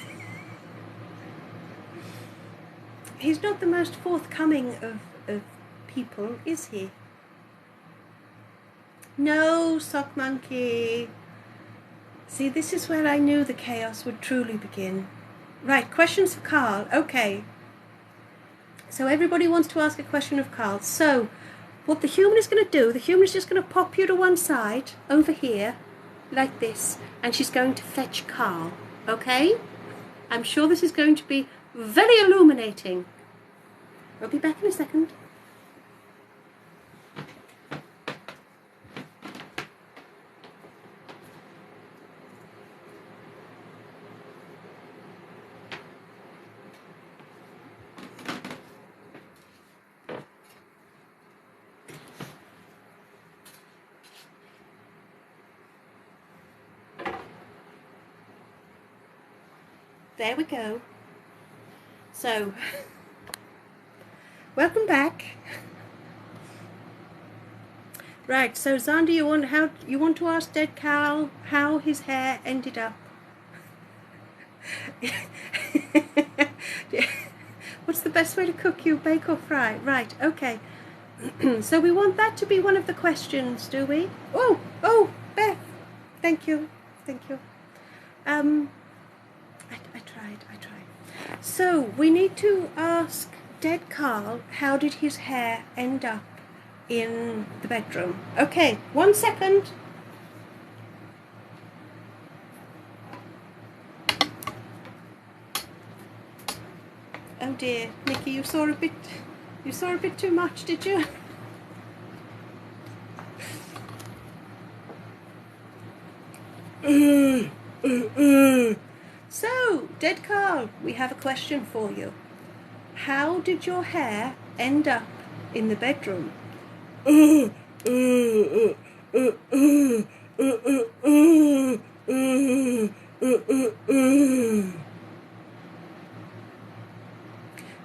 He's not the most forthcoming of people, is he? No, Sock Monkey. See, this is where I knew the chaos would truly begin. Right, questions for Carl. Okay. So everybody wants to ask a question of Carl. So, what the human is going to do, the human is just going to pop you to one side, over here, like this, and she's going to fetch Carl. Okay? I'm sure this is going to be very illuminating. I'll be back in a second. there we go. So, welcome back. Right, so Xander, you want to ask Dead Carl how his hair ended up? What's the best way to cook you, bake or fry? Right, okay. So we want that to be one of the questions, do we? Oh, Beth. Thank you. I tried. So we need to ask Dead Carl, how did his hair end up in the bedroom? Okay, 1 second. Oh dear, Nikki, you saw a bit too much, did you? So, Dead Carl, we have a question for you. How did your hair end up in the bedroom?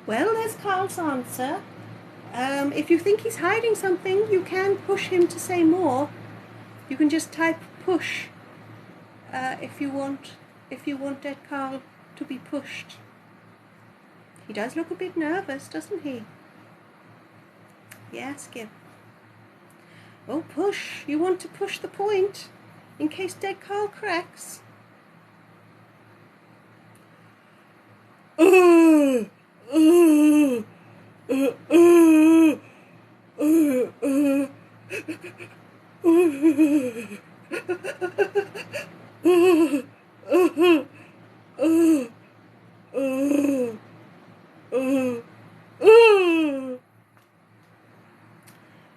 Well, there's Carl's answer. If you think he's hiding something, you can push him to say more. You can just type push if you want Dead Carl to be pushed. He does look a bit nervous, doesn't he? Yeah, Skip. Oh, push. You want to push the point in case Dead Carl cracks.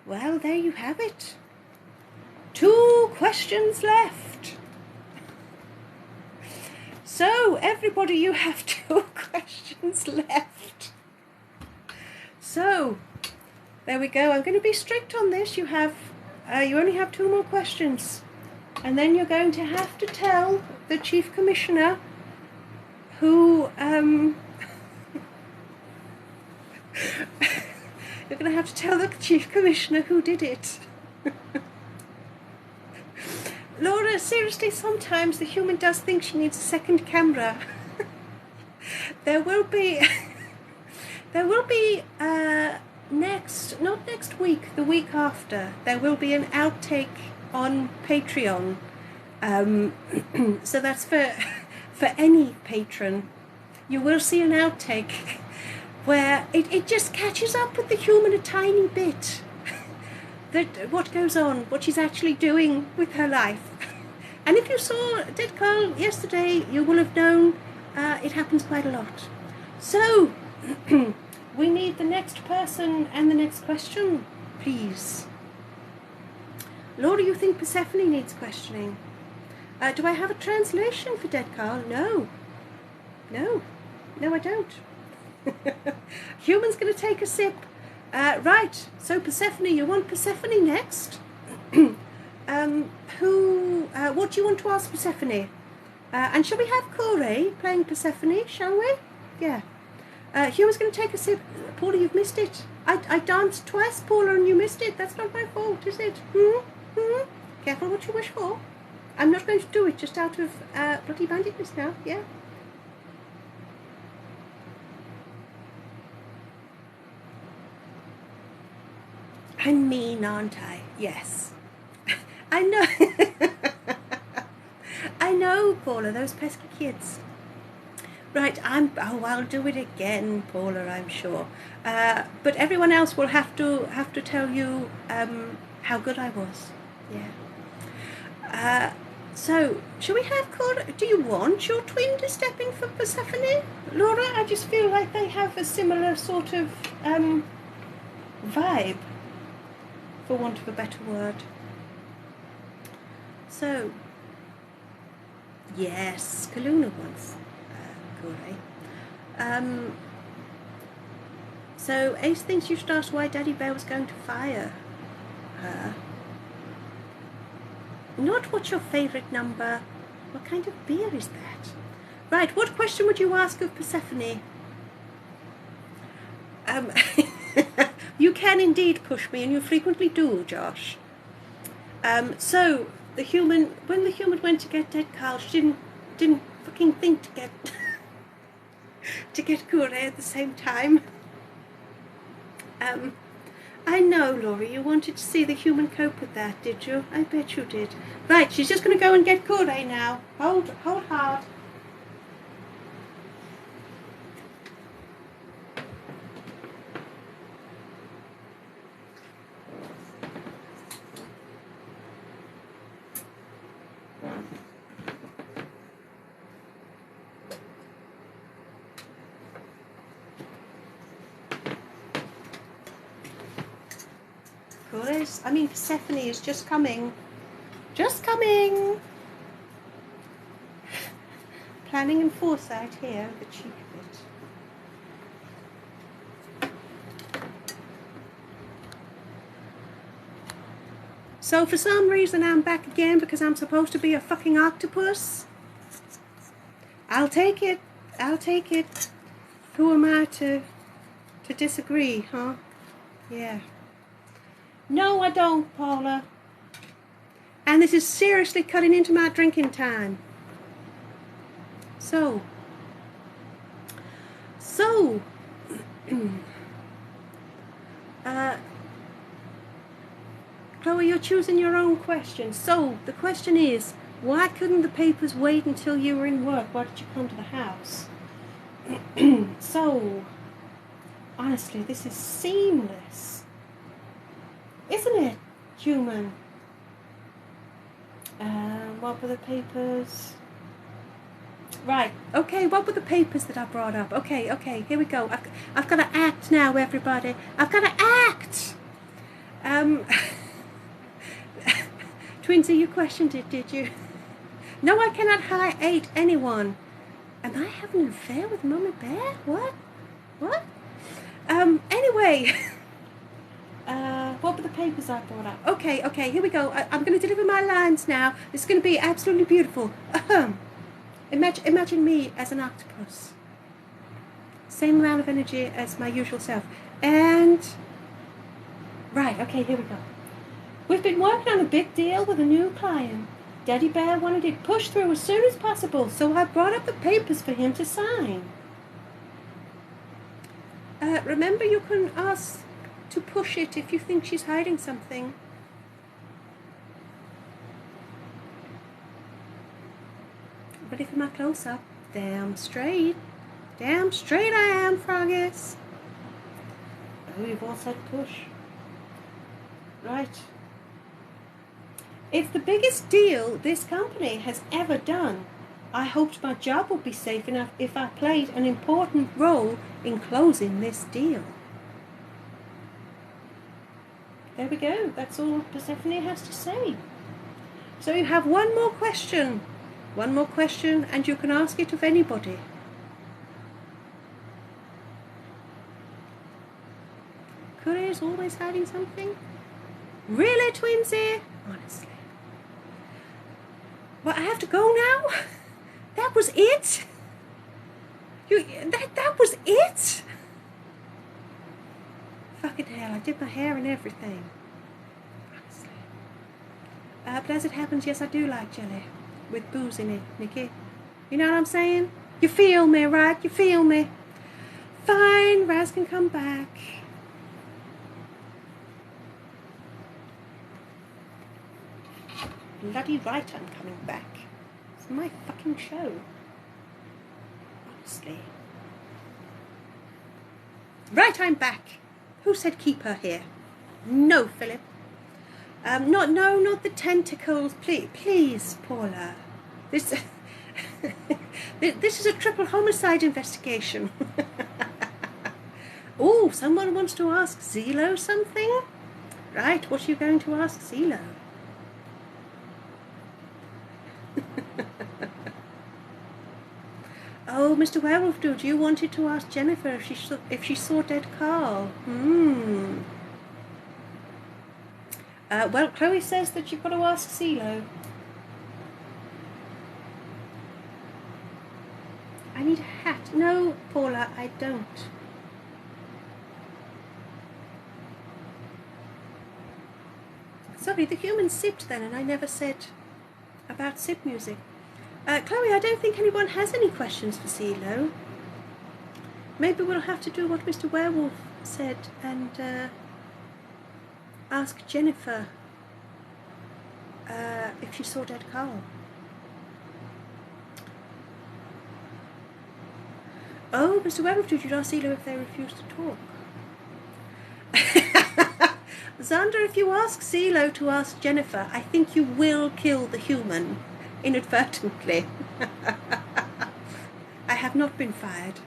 Well, there you have it. 2 questions left. So, everybody, you have 2 questions left. So, there we go. I'm going to be strict on this. You only have 2 more questions. And then you're going to have to tell the Chief Commissioner who, you're going to have to tell the Chief Commissioner who did it. Laura, seriously, sometimes the human does think she needs a second camera. There will be not next week, the week after, there will be an outtake on Patreon. So that's for any patron. You will see an outtake where it just catches up with the human a tiny bit. What goes on, what she's actually doing with her life. And if you saw Dead Carl yesterday, you will have known it happens quite a lot. So, we need the next person and the next question, please. Laura, you think Persephone needs questioning? Do I have a translation for Dead Carl? No, I don't. Human's going to take a sip. Right, so Persephone, you want Persephone next? What do you want to ask Persephone? And shall we have Corey playing Persephone, shall we? Yeah. Human's going to take a sip. Paula, you've missed it. I danced twice, Paula, and you missed it. That's not my fault, is it? Careful what you wish for. I'm not going to do it just out of bloody banditness now, yeah? I'm mean, aren't I? Yes. I know. I know, Paula, those pesky kids. Right, I'll do it again, Paula, I'm sure. But everyone else will have to tell you how good I was. Yeah. So, shall we have Cora? Do you want your twin to step in for Persephone? Laura, I just feel like they have a similar sort of vibe, for want of a better word. So, yes, Kaluna wants Corey. So Ace thinks you should ask why Daddy Bear was going to fire her. Not what's your favourite number. What kind of beer is that? Right, what question would you ask of Persephone? You can indeed push me, and you frequently do, Josh. So when the human went to get dead Carl, she didn't fucking think to get to get Kure at the same time. I know, Laurie, you wanted to see the human cope with that, did you? I bet you did. Right, she's just going to go and get Kure now. Hold hard. Persephone is just coming. Just coming. Planning and foresight here, the cheek of it. So for some reason I'm back again because I'm supposed to be a fucking octopus. I'll take it. Who am I to disagree, huh? Yeah. No, I don't, Paula. And this is seriously cutting into my drinking time. So, Chloe, you're choosing your own question. So, the question is, why couldn't the papers wait until you were in work? Why did you come to the house? So, honestly, this is seamless. Isn't it, human? What were the papers? Right, okay, what were the papers that I brought up? Okay, here we go. I've got to act now, everybody. I've got to act! Twinsy, you questioned it, did you? No, I cannot hate anyone. Am I having an affair with Mummy Bear? What? Anyway... what were the papers I brought up? Okay, here we go. I'm going to deliver my lines now. This is going to be absolutely beautiful. Imagine me as an octopus. Same amount of energy as my usual self. And... Right, okay, here we go. We've been working on a big deal with a new client. Daddy Bear wanted it pushed through as soon as possible, so I brought up the papers for him to sign. Remember, you can ask to push it if you think she's hiding something. Ready for my close-up? Damn straight I am, Froggies. Oh, you've all said push. Right. It's the biggest deal this company has ever done. I hoped my job would be safe enough if I played an important role in closing this deal. There we go. That's all Persephone has to say. So you have one more question. One more question, and you can ask it of anybody. Kure is always hiding something? Really, Twinsy? Honestly. Well, I have to go now? That was it? That was it? Fucking hell, I did my hair and everything. Honestly. But as it happens, yes, I do like jelly. With booze in it, Nikki. You know what I'm saying? You feel me, right? You feel me? Fine, Raz can come back. Bloody right I'm coming back. It's my fucking show. Honestly. Right, I'm back. Who said keep her here? No, Philip. Not the tentacles. Please, Paula. This is a triple homicide investigation. Oh, someone wants to ask Zelo something? Right, what are you going to ask Zelo? Oh, Mr. Werewolf Dude, you wanted to ask Jennifer if she saw dead Carl. Well, Chloe says that you've got to ask Zelo. need a hat. No, Paula, I don't. Sorry, the human sipped then, and I never said about sip music. Chloe, I don't think anyone has any questions for CeeLo. Maybe we'll have to do what Mr. Werewolf said and ask Jennifer if she saw dead Carl. Oh, Mr. Werewolf, did you ask CeeLo if they refused to talk? Xander, if you ask CeeLo to ask Jennifer, I think you will kill the human inadvertently. I have not been fired.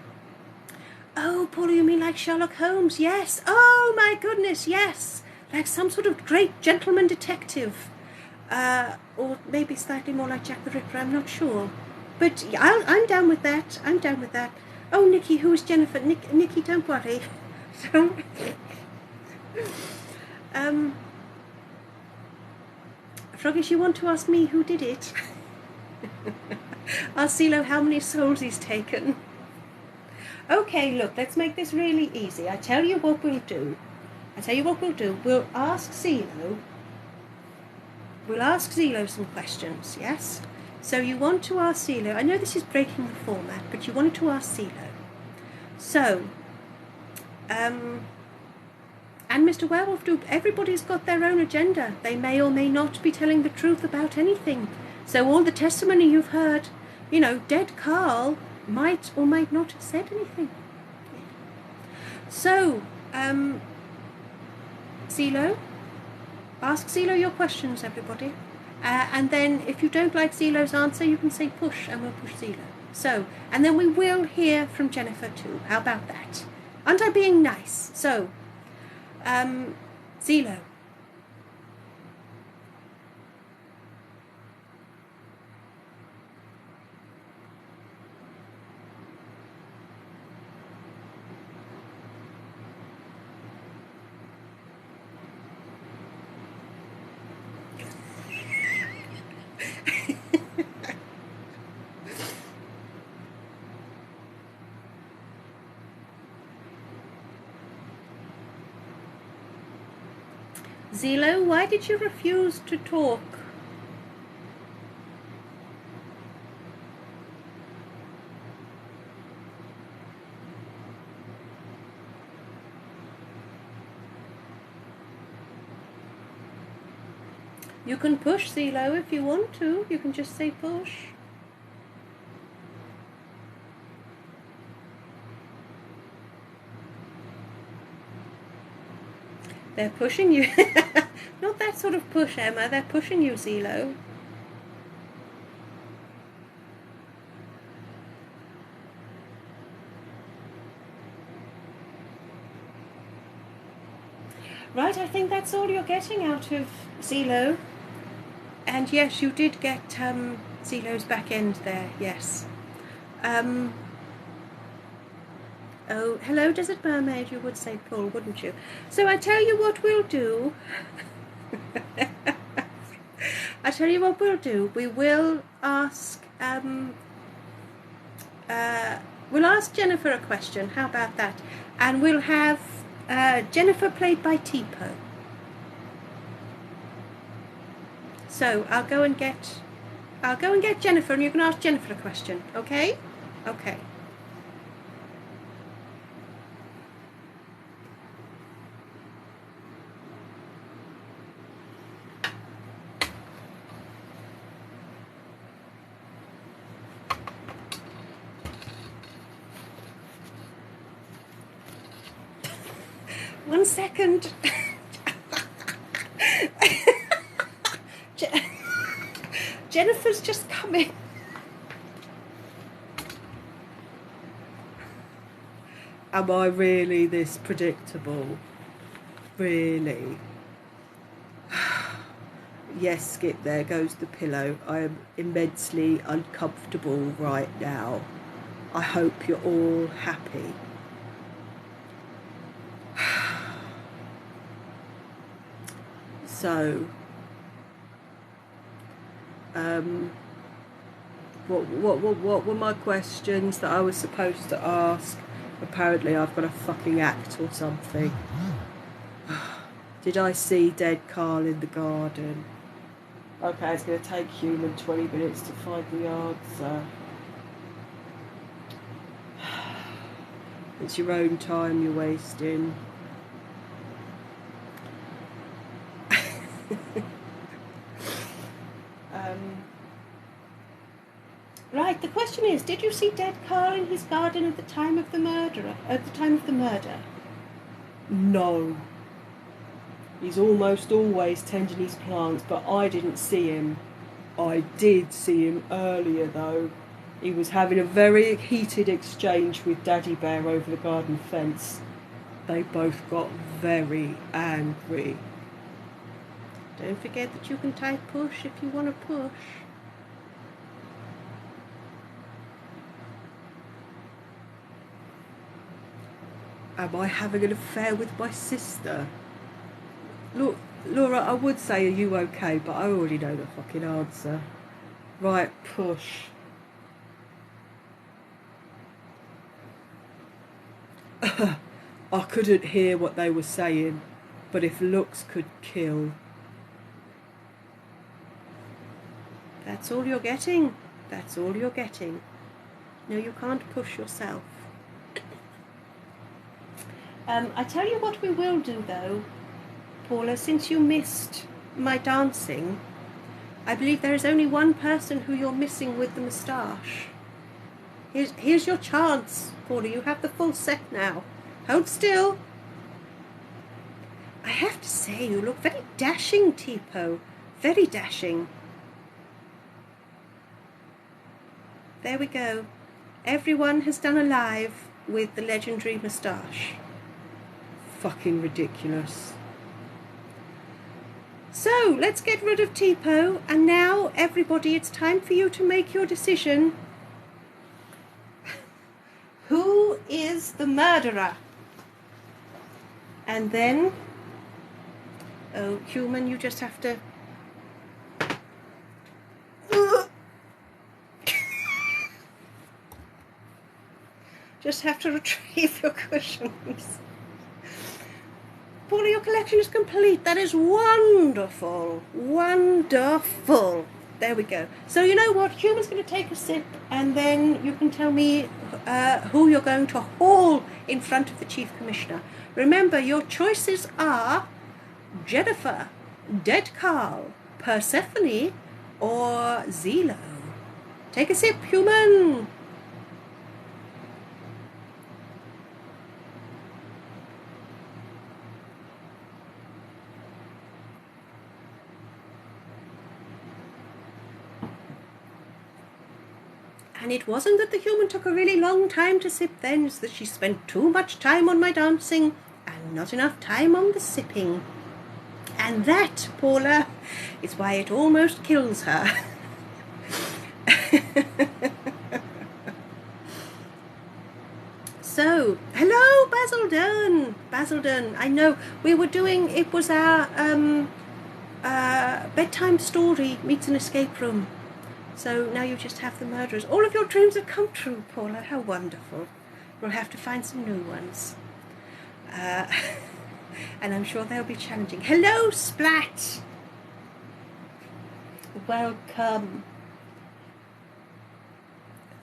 Oh, Paula, you mean like Sherlock Holmes? Yes. Oh, my goodness, yes. Like some sort of great gentleman detective. Or maybe slightly more like Jack the Ripper, I'm not sure. But yeah, I'm down with that. I'm down with that. Oh, Nikki, who is Jennifer? Nikki, don't worry. Don't... Froggish, you want to ask me who did it? Ask CeeLo how many souls he's taken. Okay, look, let's make this really easy. I tell you what we'll do. We'll ask CeeLo. We'll ask CeeLo some questions, yes? So you want to ask CeeLo. I know this is breaking the format, but you wanted to ask CeeLo. So, and Mr. Werewolf, everybody's got their own agenda. They may or may not be telling the truth about anything. So all the testimony you've heard, you know, dead Carl might or might not have said anything. So, CeeLo, ask CeeLo your questions, everybody. And then if you don't like CeeLo's answer, you can say push, and we'll push CeeLo. So, and then we will hear from Jennifer too. How about that? Aren't I being nice? So, CeeLo. CeeLo, why did you refuse to talk? You can push, CeeLo, if you want to. You can just say push. They're pushing you. Not that sort of push, Emma. They're pushing you, CeeLo. Right, I think that's all you're getting out of CeeLo. And yes, you did get CeeLo's back end there, yes. Oh, hello, Desert Mermaid, you would say Paul, wouldn't you? So I tell you what we'll do. We will ask, we'll ask Jennifer a question. How about that? And we'll have Jennifer played by Tipo. So I'll go and get Jennifer, and you can ask Jennifer a question. Okay? Okay. One second. Jennifer's just coming. Am I really this predictable? Really? Yes, Skip, there goes the pillow. I am immensely uncomfortable right now. I hope you're all happy. So, What were my questions that I was supposed to ask? Apparently I've got a fucking act or something. Did I see dead Carl in the garden? Okay, it's going to take human 20 minutes to find the answer. It's your own time you're wasting. Right, the question is, did you see dead Carl in his garden at the time of the murder? No. He's almost always tending his plants, but I didn't see him. I did see him earlier though. He was having a very heated exchange with Daddy Bear over the garden fence. They both got very angry. Don't forget that you can type push if you want to push. Am I having an affair with my sister? Look, Laura, I would say, are you okay? But I already know the fucking answer. Right, push. I couldn't hear what they were saying, but if looks could kill. That's all you're getting. That's all you're getting. No, you can't push yourself. I tell you what we will do though, Paula, since you missed my dancing, I believe there is only one person who you're missing with the moustache. Here's your chance, Paula. You have the full set now. Hold still. I have to say, you look very dashing, Tipo. Very dashing. There we go. Everyone has done a live with the legendary moustache. Fucking ridiculous. So, let's get rid of Tipo, and now, everybody, it's time for you to make your decision. Who is the murderer? And then, oh, human, you just have to... just have to retrieve your cushions. Paula, your collection is complete. That is wonderful. Wonderful. There we go. So you know what? Human's going to take a sip, and then you can tell me who you're going to haul in front of the Chief Commissioner. Remember, your choices are Jennifer, Dead Carl, Persephone, or Zelo. Take a sip, human. And it wasn't that the human took a really long time to sip then, it's that she spent too much time on my dancing and not enough time on the sipping. And that, Paula, is why it almost kills her. So, hello, Basildon. Basildon, I know we were doing, it was our bedtime story meets an escape room. So now you just have the murderers. All of your dreams have come true, Paula. How wonderful. We'll have to find some new ones. And I'm sure they'll be challenging. Hello, Splat. Welcome.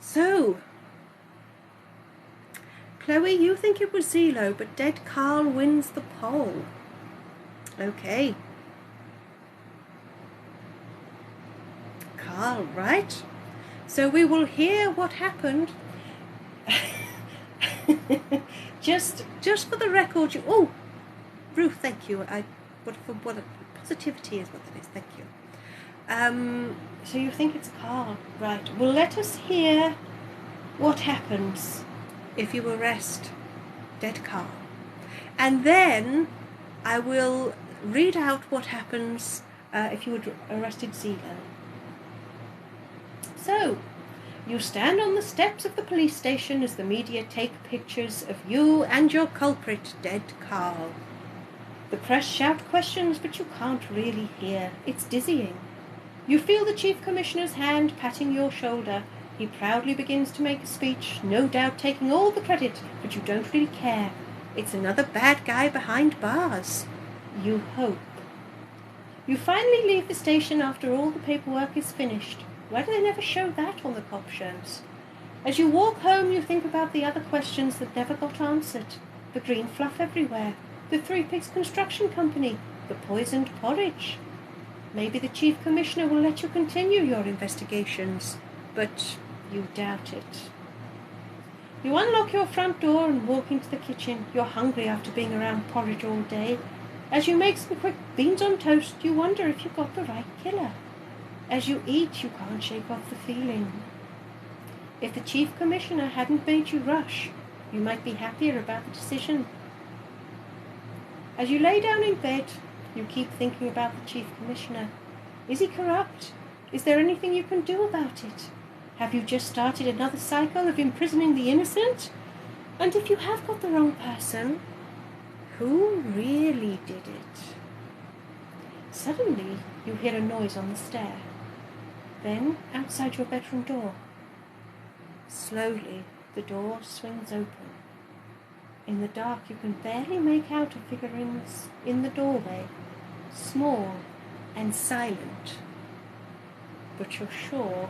So, Chloe, you think it was Zelo, but Dead Carl wins the poll. Okay. Carl, right? So we will hear what happened. just for the record, oh, Ruth, thank you. What positivity is what that is. Thank you. So you think it's Carl, right? Well, let us hear what happens if you arrest Dead Carl, and then I will read out what happens if you had arrested Zelo. So, you stand on the steps of the police station as the media take pictures of you and your culprit, Dead Carl. The press shout questions, but you can't really hear. It's dizzying. You feel the Chief Commissioner's hand patting your shoulder He proudly begins to make a speech, no doubt taking all the credit, but you don't really care. It's another bad guy behind bars. You hope. You finally leave the station after all the paperwork is finished. Why do they never show that on the cop shows? As you walk home, you think about the other questions that never got answered. The green fluff everywhere, the Three Pigs Construction Company, the poisoned porridge. Maybe the Chief Commissioner will let you continue your investigations, but you doubt it. You unlock your front door and walk into the kitchen. You're hungry after being around porridge all day. As you make some quick beans on toast, you wonder if you got the right killer. As you eat, you can't shake off the feeling. If the Chief Commissioner hadn't made you rush, you might be happier about the decision. As you lay down in bed, you keep thinking about the Chief Commissioner. Is he corrupt? Is there anything you can do about it? Have you just started another cycle of imprisoning the innocent? And if you have got the wrong person, who really did it? Suddenly, you hear a noise on the stair. Then, outside your bedroom door. Slowly, the door swings open. In the dark, you can barely make out a figure in the doorway, small and silent. But you're sure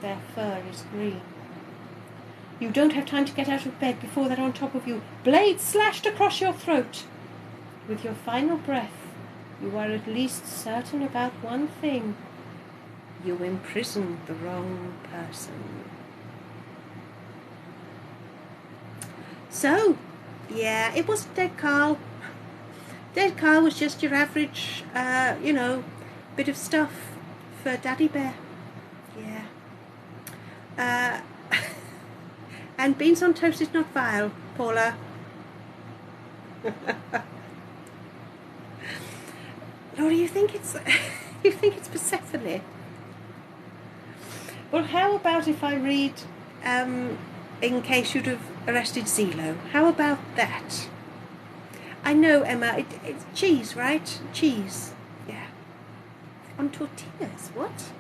their fur is green. You don't have time to get out of bed before they're on top of you, blades slashed across your throat. With your final breath, you are at least certain about one thing. You imprisoned the wrong person. So, yeah, it wasn't Dead Carl. Dead Carl was just your average, bit of stuff for Daddy Bear. Yeah. And beans on toast is not vile, Paula. Laura, you think it's Persephone? Well, how about if I read, in case you'd have arrested Zelo? How about that? I know, Emma, it's cheese, right? Cheese. Yeah. On tortillas, what?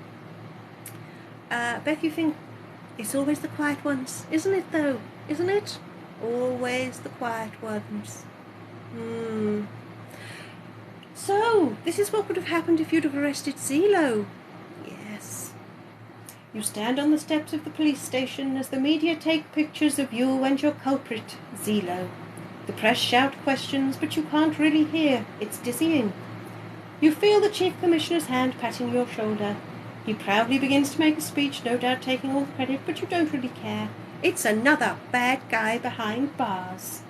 Beth, you think it's always the quiet ones, isn't it though? Isn't it? Always the quiet ones. So, this is what would have happened if you'd have arrested Zelo. Yes. You stand on the steps of the police station as the media take pictures of you and your culprit, Zelo. The press shout questions, but you can't really hear. It's dizzying. You feel the Chief Commissioner's hand patting your shoulder. He proudly begins to make a speech, no doubt taking all the credit, but you don't really care. It's another bad guy behind bars.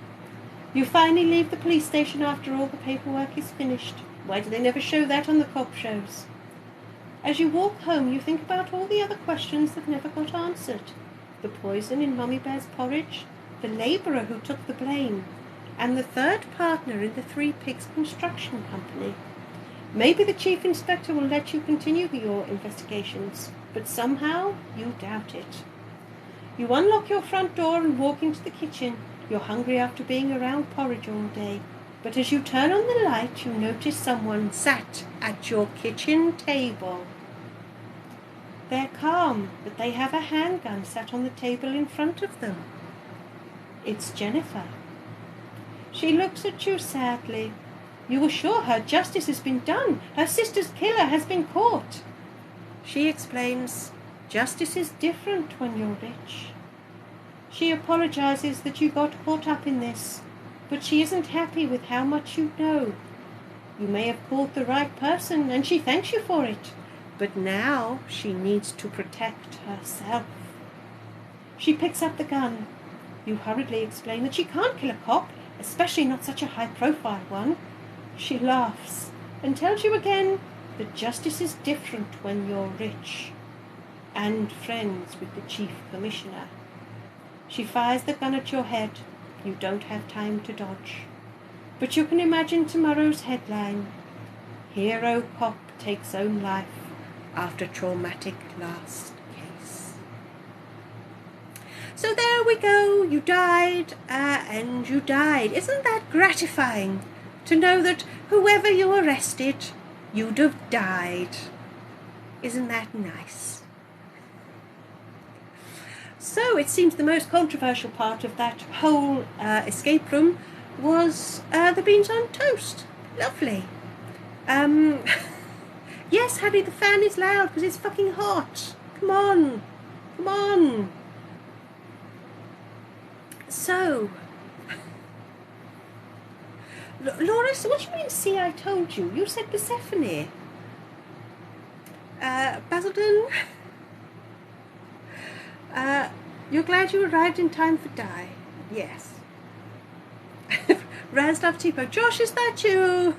You finally leave the police station after all the paperwork is finished. Why do they never show that on the cop shows? As you walk home, you think about all the other questions that never got answered. The poison in Mummy Bear's porridge, the labourer who took the blame, and the third partner in the Three Pigs Construction Company. Maybe the Chief Inspector will let you continue your investigations, but somehow you doubt it. You unlock your front door and walk into the kitchen. You're hungry after being around porridge all day, but as you turn on the light, you notice someone sat at your kitchen table. They're calm, but they have a handgun sat on the table in front of them. It's Jennifer. She looks at you sadly. You assure her justice has been done. Her sister's killer has been caught. She explains, justice is different when you're rich. She apologizes that you got caught up in this, but she isn't happy with how much you know. You may have caught the right person, and she thanks you for it, but now she needs to protect herself. She picks up the gun. You hurriedly explain that she can't kill a cop, especially not such a high-profile one. She laughs and tells you again that justice is different when you're rich and friends with the Chief Commissioner. She fires the gun at your head. You don't have time to dodge. But you can imagine tomorrow's headline. Hero cop takes own life after traumatic last case. So there we go. You died, and you died. Isn't that gratifying to know that whoever you arrested, you'd have died? Isn't that nice? So it seems the most controversial part of that whole escape room was the beans on toast. Lovely. Yes, Harry, the fan is loud because it's fucking hot. Come on. Come on. So, Laura, so what do you mean, see, I told you? You said Persephone. Basildon, you're glad you arrived in time for Di. Yes. Razdov Tipo, Josh, is that you?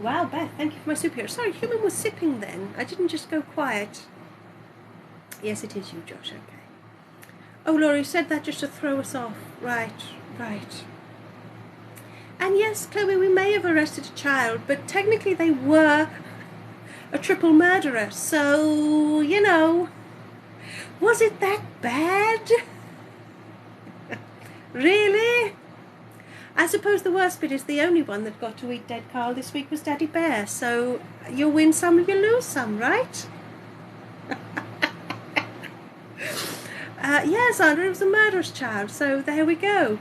Wow, Beth, thank you for my soup here. Sorry, Human was sipping then. I didn't just go quiet. Yes, it is you, Josh, okay. Oh, Laura, you said that just to throw us off. Right, right. And yes, Chloe, we may have arrested a child, but technically they were a triple murderer. So, you know, was it that bad? Really? I suppose the worst bit is the only one that got to eat dead Carl this week was Daddy Bear. So you win some, you lose some, right? Yes, Sandra, it was a murderous child. So there we go.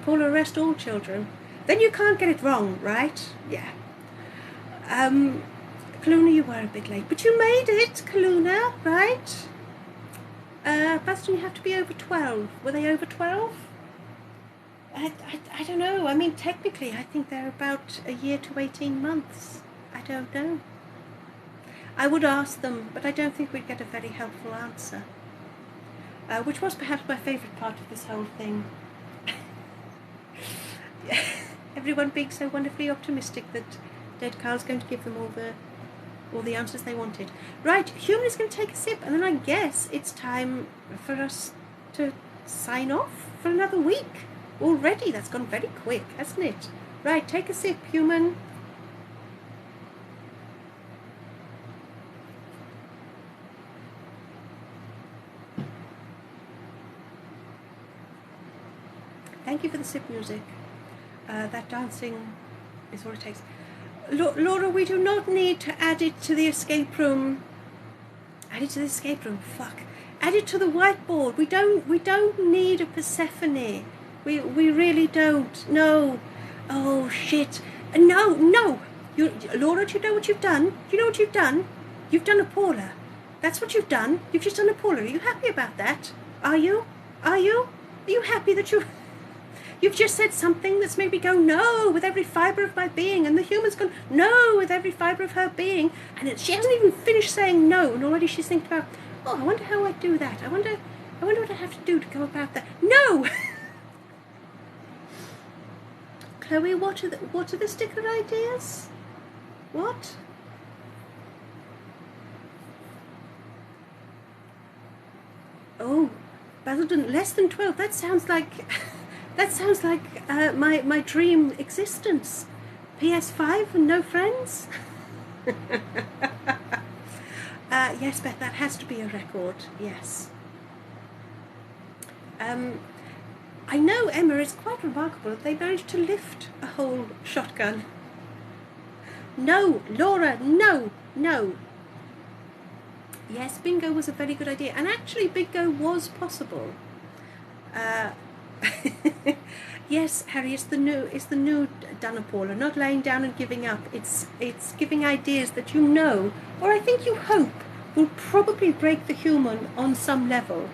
Paula, arrest all children. Then you can't get it wrong, right? Yeah. Kaluna, you were a bit late, but you made it, Kaluna, right? Bastion, you have to be over 12. Were they over 12? I don't know. I mean, technically, I think they're about a year to 18 months. I don't know. I would ask them, but I don't think we'd get a very helpful answer. Which was perhaps my favourite part of this whole thing. Everyone being so wonderfully optimistic that dead Carl's going to give them all the answers they wanted. Right, Human is going to take a sip, and then I guess it's time for us to sign off for another week. Already, that's gone very quick, hasn't it? Right, take a sip, Human. Thank you for the sip music. That dancing is all it takes. Laura, we do not need to add it to the escape room. Add it to the escape room. Fuck. Add it to the whiteboard. We don't need a Persephone. We really don't. No. Oh shit. No. Laura, do you know what you've done? Do you know what you've done? You've done a Paula. That's what you've done. You've just done a Paula. Are you happy about that? Are you? Are you happy that You've just said something that's made me go, no, with every fibre of my being. And the Human's gone, no, with every fibre of her being. And she hasn't even finished saying no. And already she's thinking about, oh, I wonder how I'd do that. I wonder what I have to do to go about that. No! Chloe, what are the sticker ideas? What? Oh, Basildon, less than 12. That sounds like... That sounds like my dream existence. PS5 and no friends? Yes, Beth, that has to be a record, yes. I know, Emma, it's quite remarkable that they managed to lift a whole shotgun. No, Laura, no. Yes, bingo was a very good idea. And actually, bingo was possible. Yes, Harry, it's the new Donna Paula, not laying down and giving up. It's giving ideas that you know, or I think you hope, will probably break the Human on some level.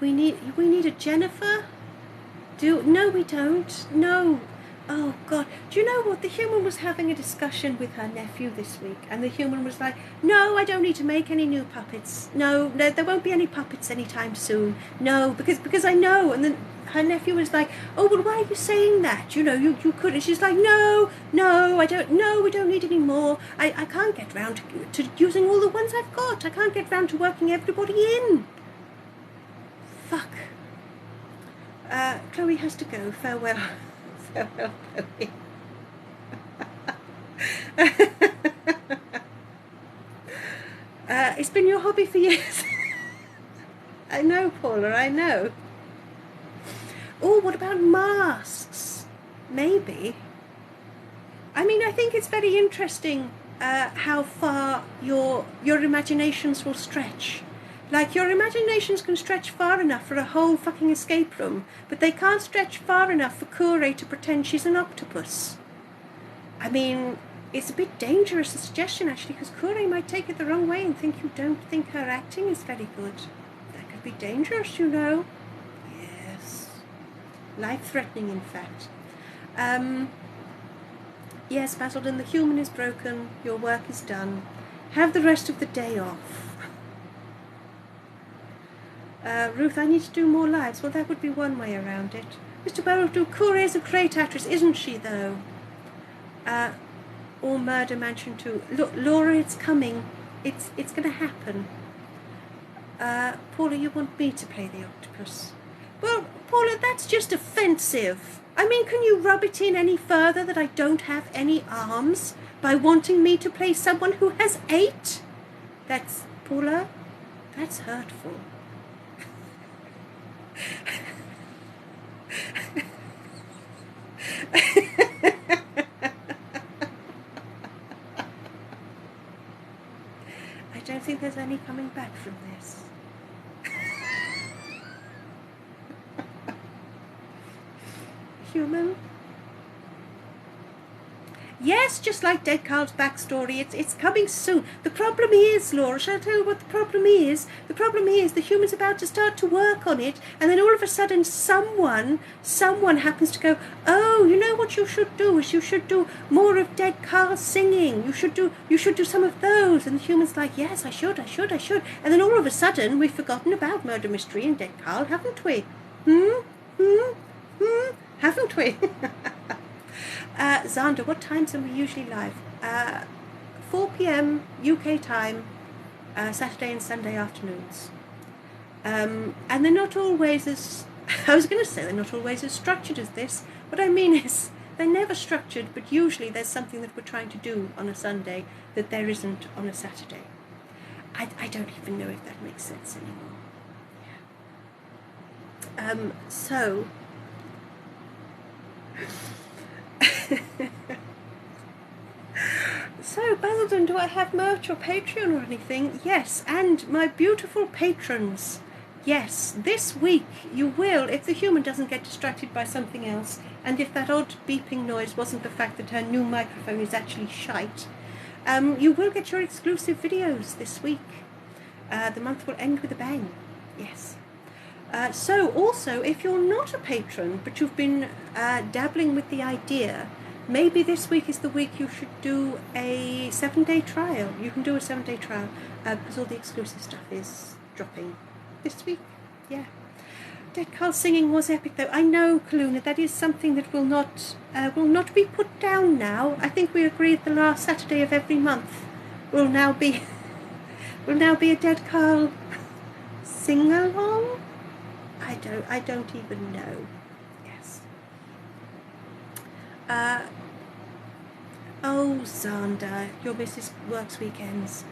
we need a Jennifer. No, we don't. No. Oh, God. Do you know what? The Human was having a discussion with her nephew this week, and the Human was like, no, I don't need to make any new puppets. No, there won't be any puppets anytime soon. No, because I know. And then her nephew was like, oh, but why are you saying that? You know, you could. And she's like, no, I don't. No, we don't need any more. I can't get round to using all the ones I've got. I can't get round to working everybody in. Fuck. Chloe has to go. Farewell. Farewell, Chloe. It's been your hobby for years. I know, Paula, I know. Oh, what about masks? Maybe. I mean, I think it's very interesting how far your imaginations will stretch. Like, your imaginations can stretch far enough for a whole fucking escape room, but they can't stretch far enough for Kure to pretend she's an octopus. I mean, it's a bit dangerous, a suggestion, actually, because Kure might take it the wrong way and think you don't think her acting is very good. That could be dangerous, you know. Yes. Life-threatening, in fact. Yes, Basildon, the human is broken. Your work is done. Have the rest of the day off. Ruth, I need to do more lives. Well, that would be one way around it. Mr. Barrow, Kure is a great actress, isn't she, though? Or Murder Mansion 2. Look, Laura, it's coming. It's going to happen. Paula, you want me to play the octopus? Well, Paula, that's just offensive. I mean, can you rub it in any further that I don't have any arms by wanting me to play someone who has 8? That's, Paula, that's hurtful. I don't think there's any coming back from this. Human? Yes, just like Dead Carl's backstory, it's coming soon. The problem is, Laura, shall I tell you what the problem is? The problem is the human's about to start to work on it, and then all of a sudden someone happens to go, oh, you know what you should do is you should do more of Dead Carl singing. You should do some of those. And the human's like, yes, I should. And then all of a sudden we've forgotten about Murder Mystery and Dead Carl, haven't we? Haven't we? Xander, what times are we usually live? 4 p.m. UK time, Saturday and Sunday afternoons. And they're not always as, I was going to say they're not always as structured as this. What I mean is they're never structured, but usually there's something that we're trying to do on a Sunday that there isn't on a Saturday. I don't even know if that makes sense anymore. Yeah. So... So, Basildon, do I have merch or Patreon or anything? Yes, and my beautiful patrons. Yes, this week you will, if the human doesn't get distracted by something else, and if that odd beeping noise wasn't the fact that her new microphone is actually shite, you will get your exclusive videos this week. The month will end with a bang. Yes. So also, if you're not a patron, but you've been dabbling with the idea, maybe this week is the week you should do a 7-day trial. You can do a 7-day trial because all the exclusive stuff is dropping this week. Yeah. Dead Carl singing was epic, though. I know, Kaluna, that is something that will not be put down now. I think we agreed the last Saturday of every month will now be a Dead Carl sing along. I don't even know. Yes. Oh, Xander, your missus works weekends.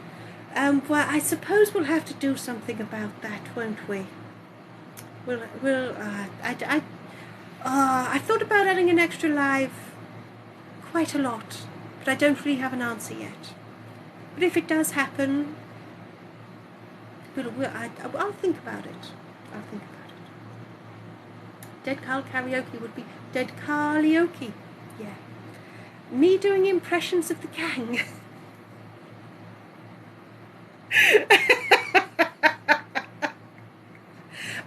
Well, I suppose we'll have to do something about that, won't we? I've thought about adding an extra live quite a lot, but I don't really have an answer yet. But if it does happen, I'll think about it. Dead Carl karaoke would be Dead Carlioke. Yeah. Me doing impressions of the gang.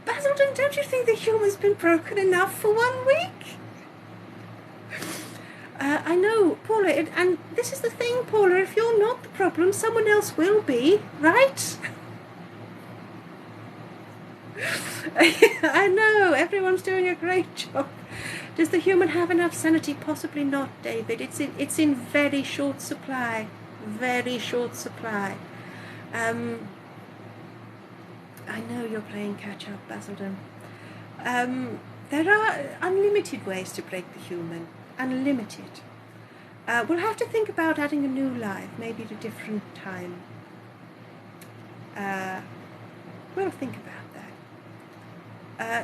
Basildon, don't you think the humour's been broken enough for 1 week? I know, Paula, and this is the thing, Paula, if you're not the problem, someone else will be, right? I know, everyone's doing a great job. Does the human have enough sanity? Possibly not, David. It's in very short supply. Very short supply. I know you're playing catch-up, Basildon. There are unlimited ways to break the human. Unlimited. We'll have to think about adding a new live, maybe at a different time. We'll think about that.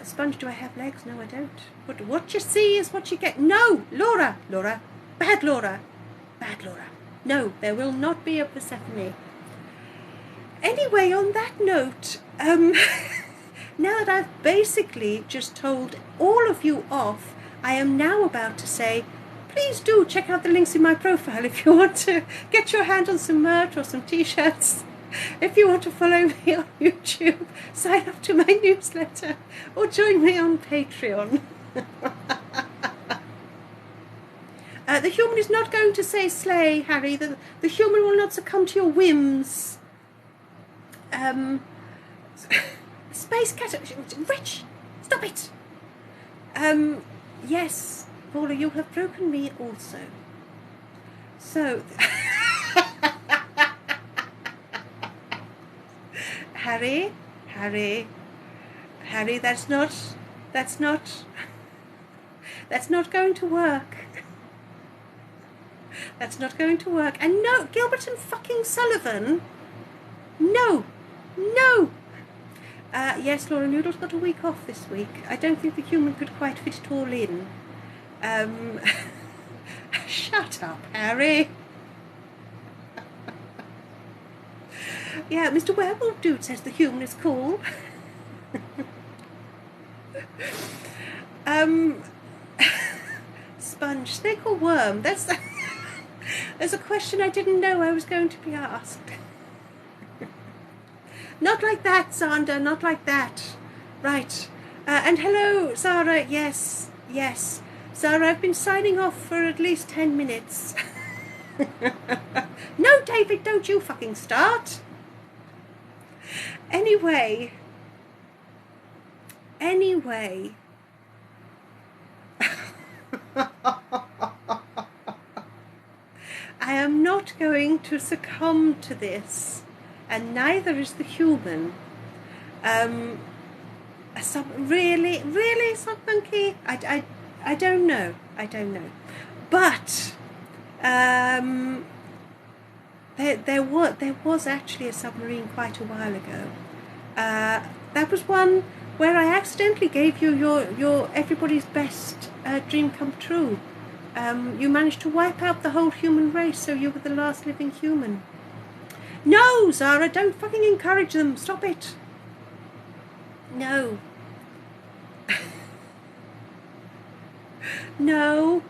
Sponge, do I have legs? No, I don't. But what you see is what you get. No, Laura, bad Laura. No, there will not be a Persephone. Anyway, on that note, now that I've basically just told all of you off, I am now about to say, please do check out the links in my profile if you want to get your hand on some merch or some t-shirts. If you want to follow me on YouTube, sign up to my newsletter, or join me on Patreon. The human is not going to say slay, Harry. The human will not succumb to your whims. Space cat, Rich, stop it. Yes, Paula, you have broken me also. So, Harry, that's not going to work. That's not going to work. And no, Gilbert and fucking Sullivan, no. Yes, Laura Noodle's got a week off this week. I don't think the human could quite fit it all in. Shut up, Harry. Yeah, Mr. Werewolf Dude says the human is cool. Sponge, snake or worm? That's a question I didn't know I was going to be asked. Not like that, Zander, not like that. Right. And hello, Zara. Yes. Zara, I've been signing off for at least 10 minutes. No, David, don't you fucking start. Anyway. I am not going to succumb to this, and neither is the human. Really, Sock Monkey? I don't know. But there was actually a submarine quite a while ago. That was one where I accidentally gave you your everybody's best dream come true. You managed to wipe out the whole human race, so you were the last living human. No, Zara, don't fucking encourage them. Stop it. No. No.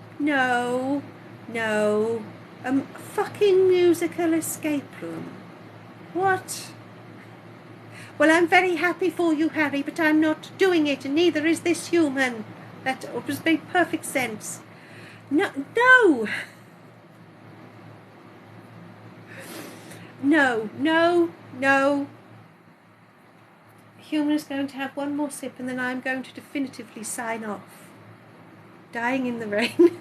Fucking musical escape room. What? Well, I'm very happy for you, Harry, but I'm not doing it, and neither is this human. That was made perfect sense. No. Human is going to have one more sip, and then I'm going to definitively sign off. Dying in the rain.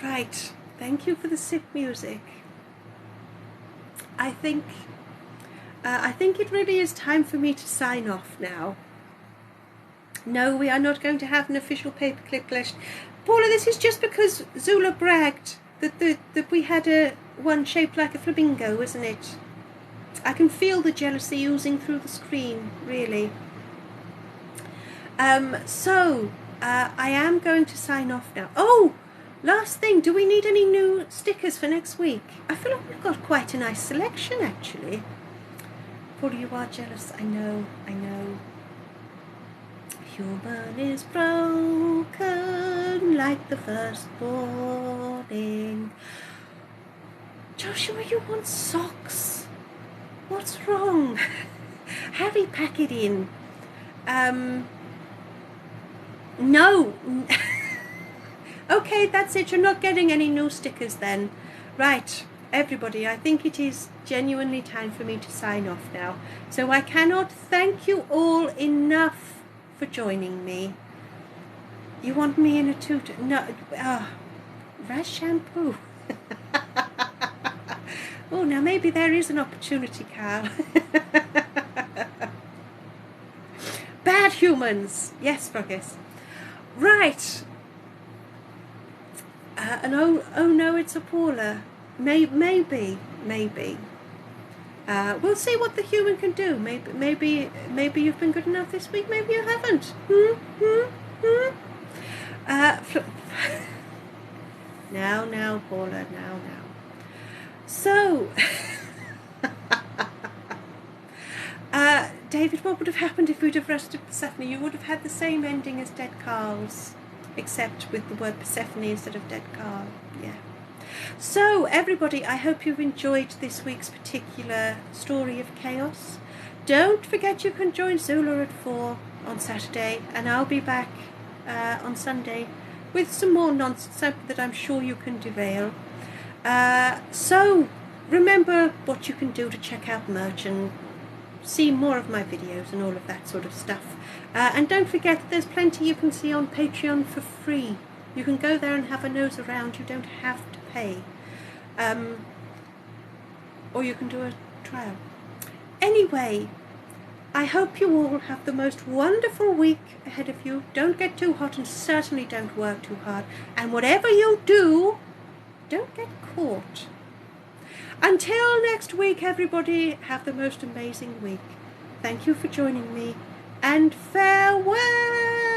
Right. Thank you for the sip music. I think it really is time for me to sign off now. No, we are not going to have an official paperclip collection. Paula, this is just because Zula bragged that we had one shaped like a flamingo, isn't it? I can feel the jealousy oozing through the screen, really. So I am going to sign off now. Oh, last thing, do we need any new stickers for next week? I feel like we've got quite a nice selection, actually. Paula, you are jealous. I know. Human is broken like the first morning. Joshua, you want socks? What's wrong? Harry, pack it in. No. Okay, that's it. You're not getting any new stickers then. Right, everybody, I think it is genuinely time for me to sign off now. So I cannot thank you all enough for joining me. You want me in a tutu? No. Raz shampoo. Oh, now maybe there is an opportunity, Carl. Bad humans. Yes, Froggies. Right. And oh no, it's a Paula. Maybe. We'll see what the human can do. Maybe you've been good enough this week. Maybe you haven't. Now, Paula. Now. So, David, what would have happened if we'd have arrested Persephone? You would have had the same ending as Dead Carl's, except with the word Persephone instead of Dead Carl. Yeah. So, everybody, I hope you've enjoyed this week's particular story of chaos. Don't forget you can join Zula at 4 on Saturday, and I'll be back on Sunday with some more nonsense, something that I'm sure you can derail. So, remember what you can do to check out merch and see more of my videos and all of that sort of stuff. And don't forget that there's plenty you can see on Patreon for free. You can go there and have a nose around. You don't have to pay. Or you can do a trial. Anyway, I hope you all have the most wonderful week ahead of you. Don't get too hot and certainly don't work too hard. And whatever you do, don't get caught. Until next week, everybody, have the most amazing week. Thank you for joining me, and farewell.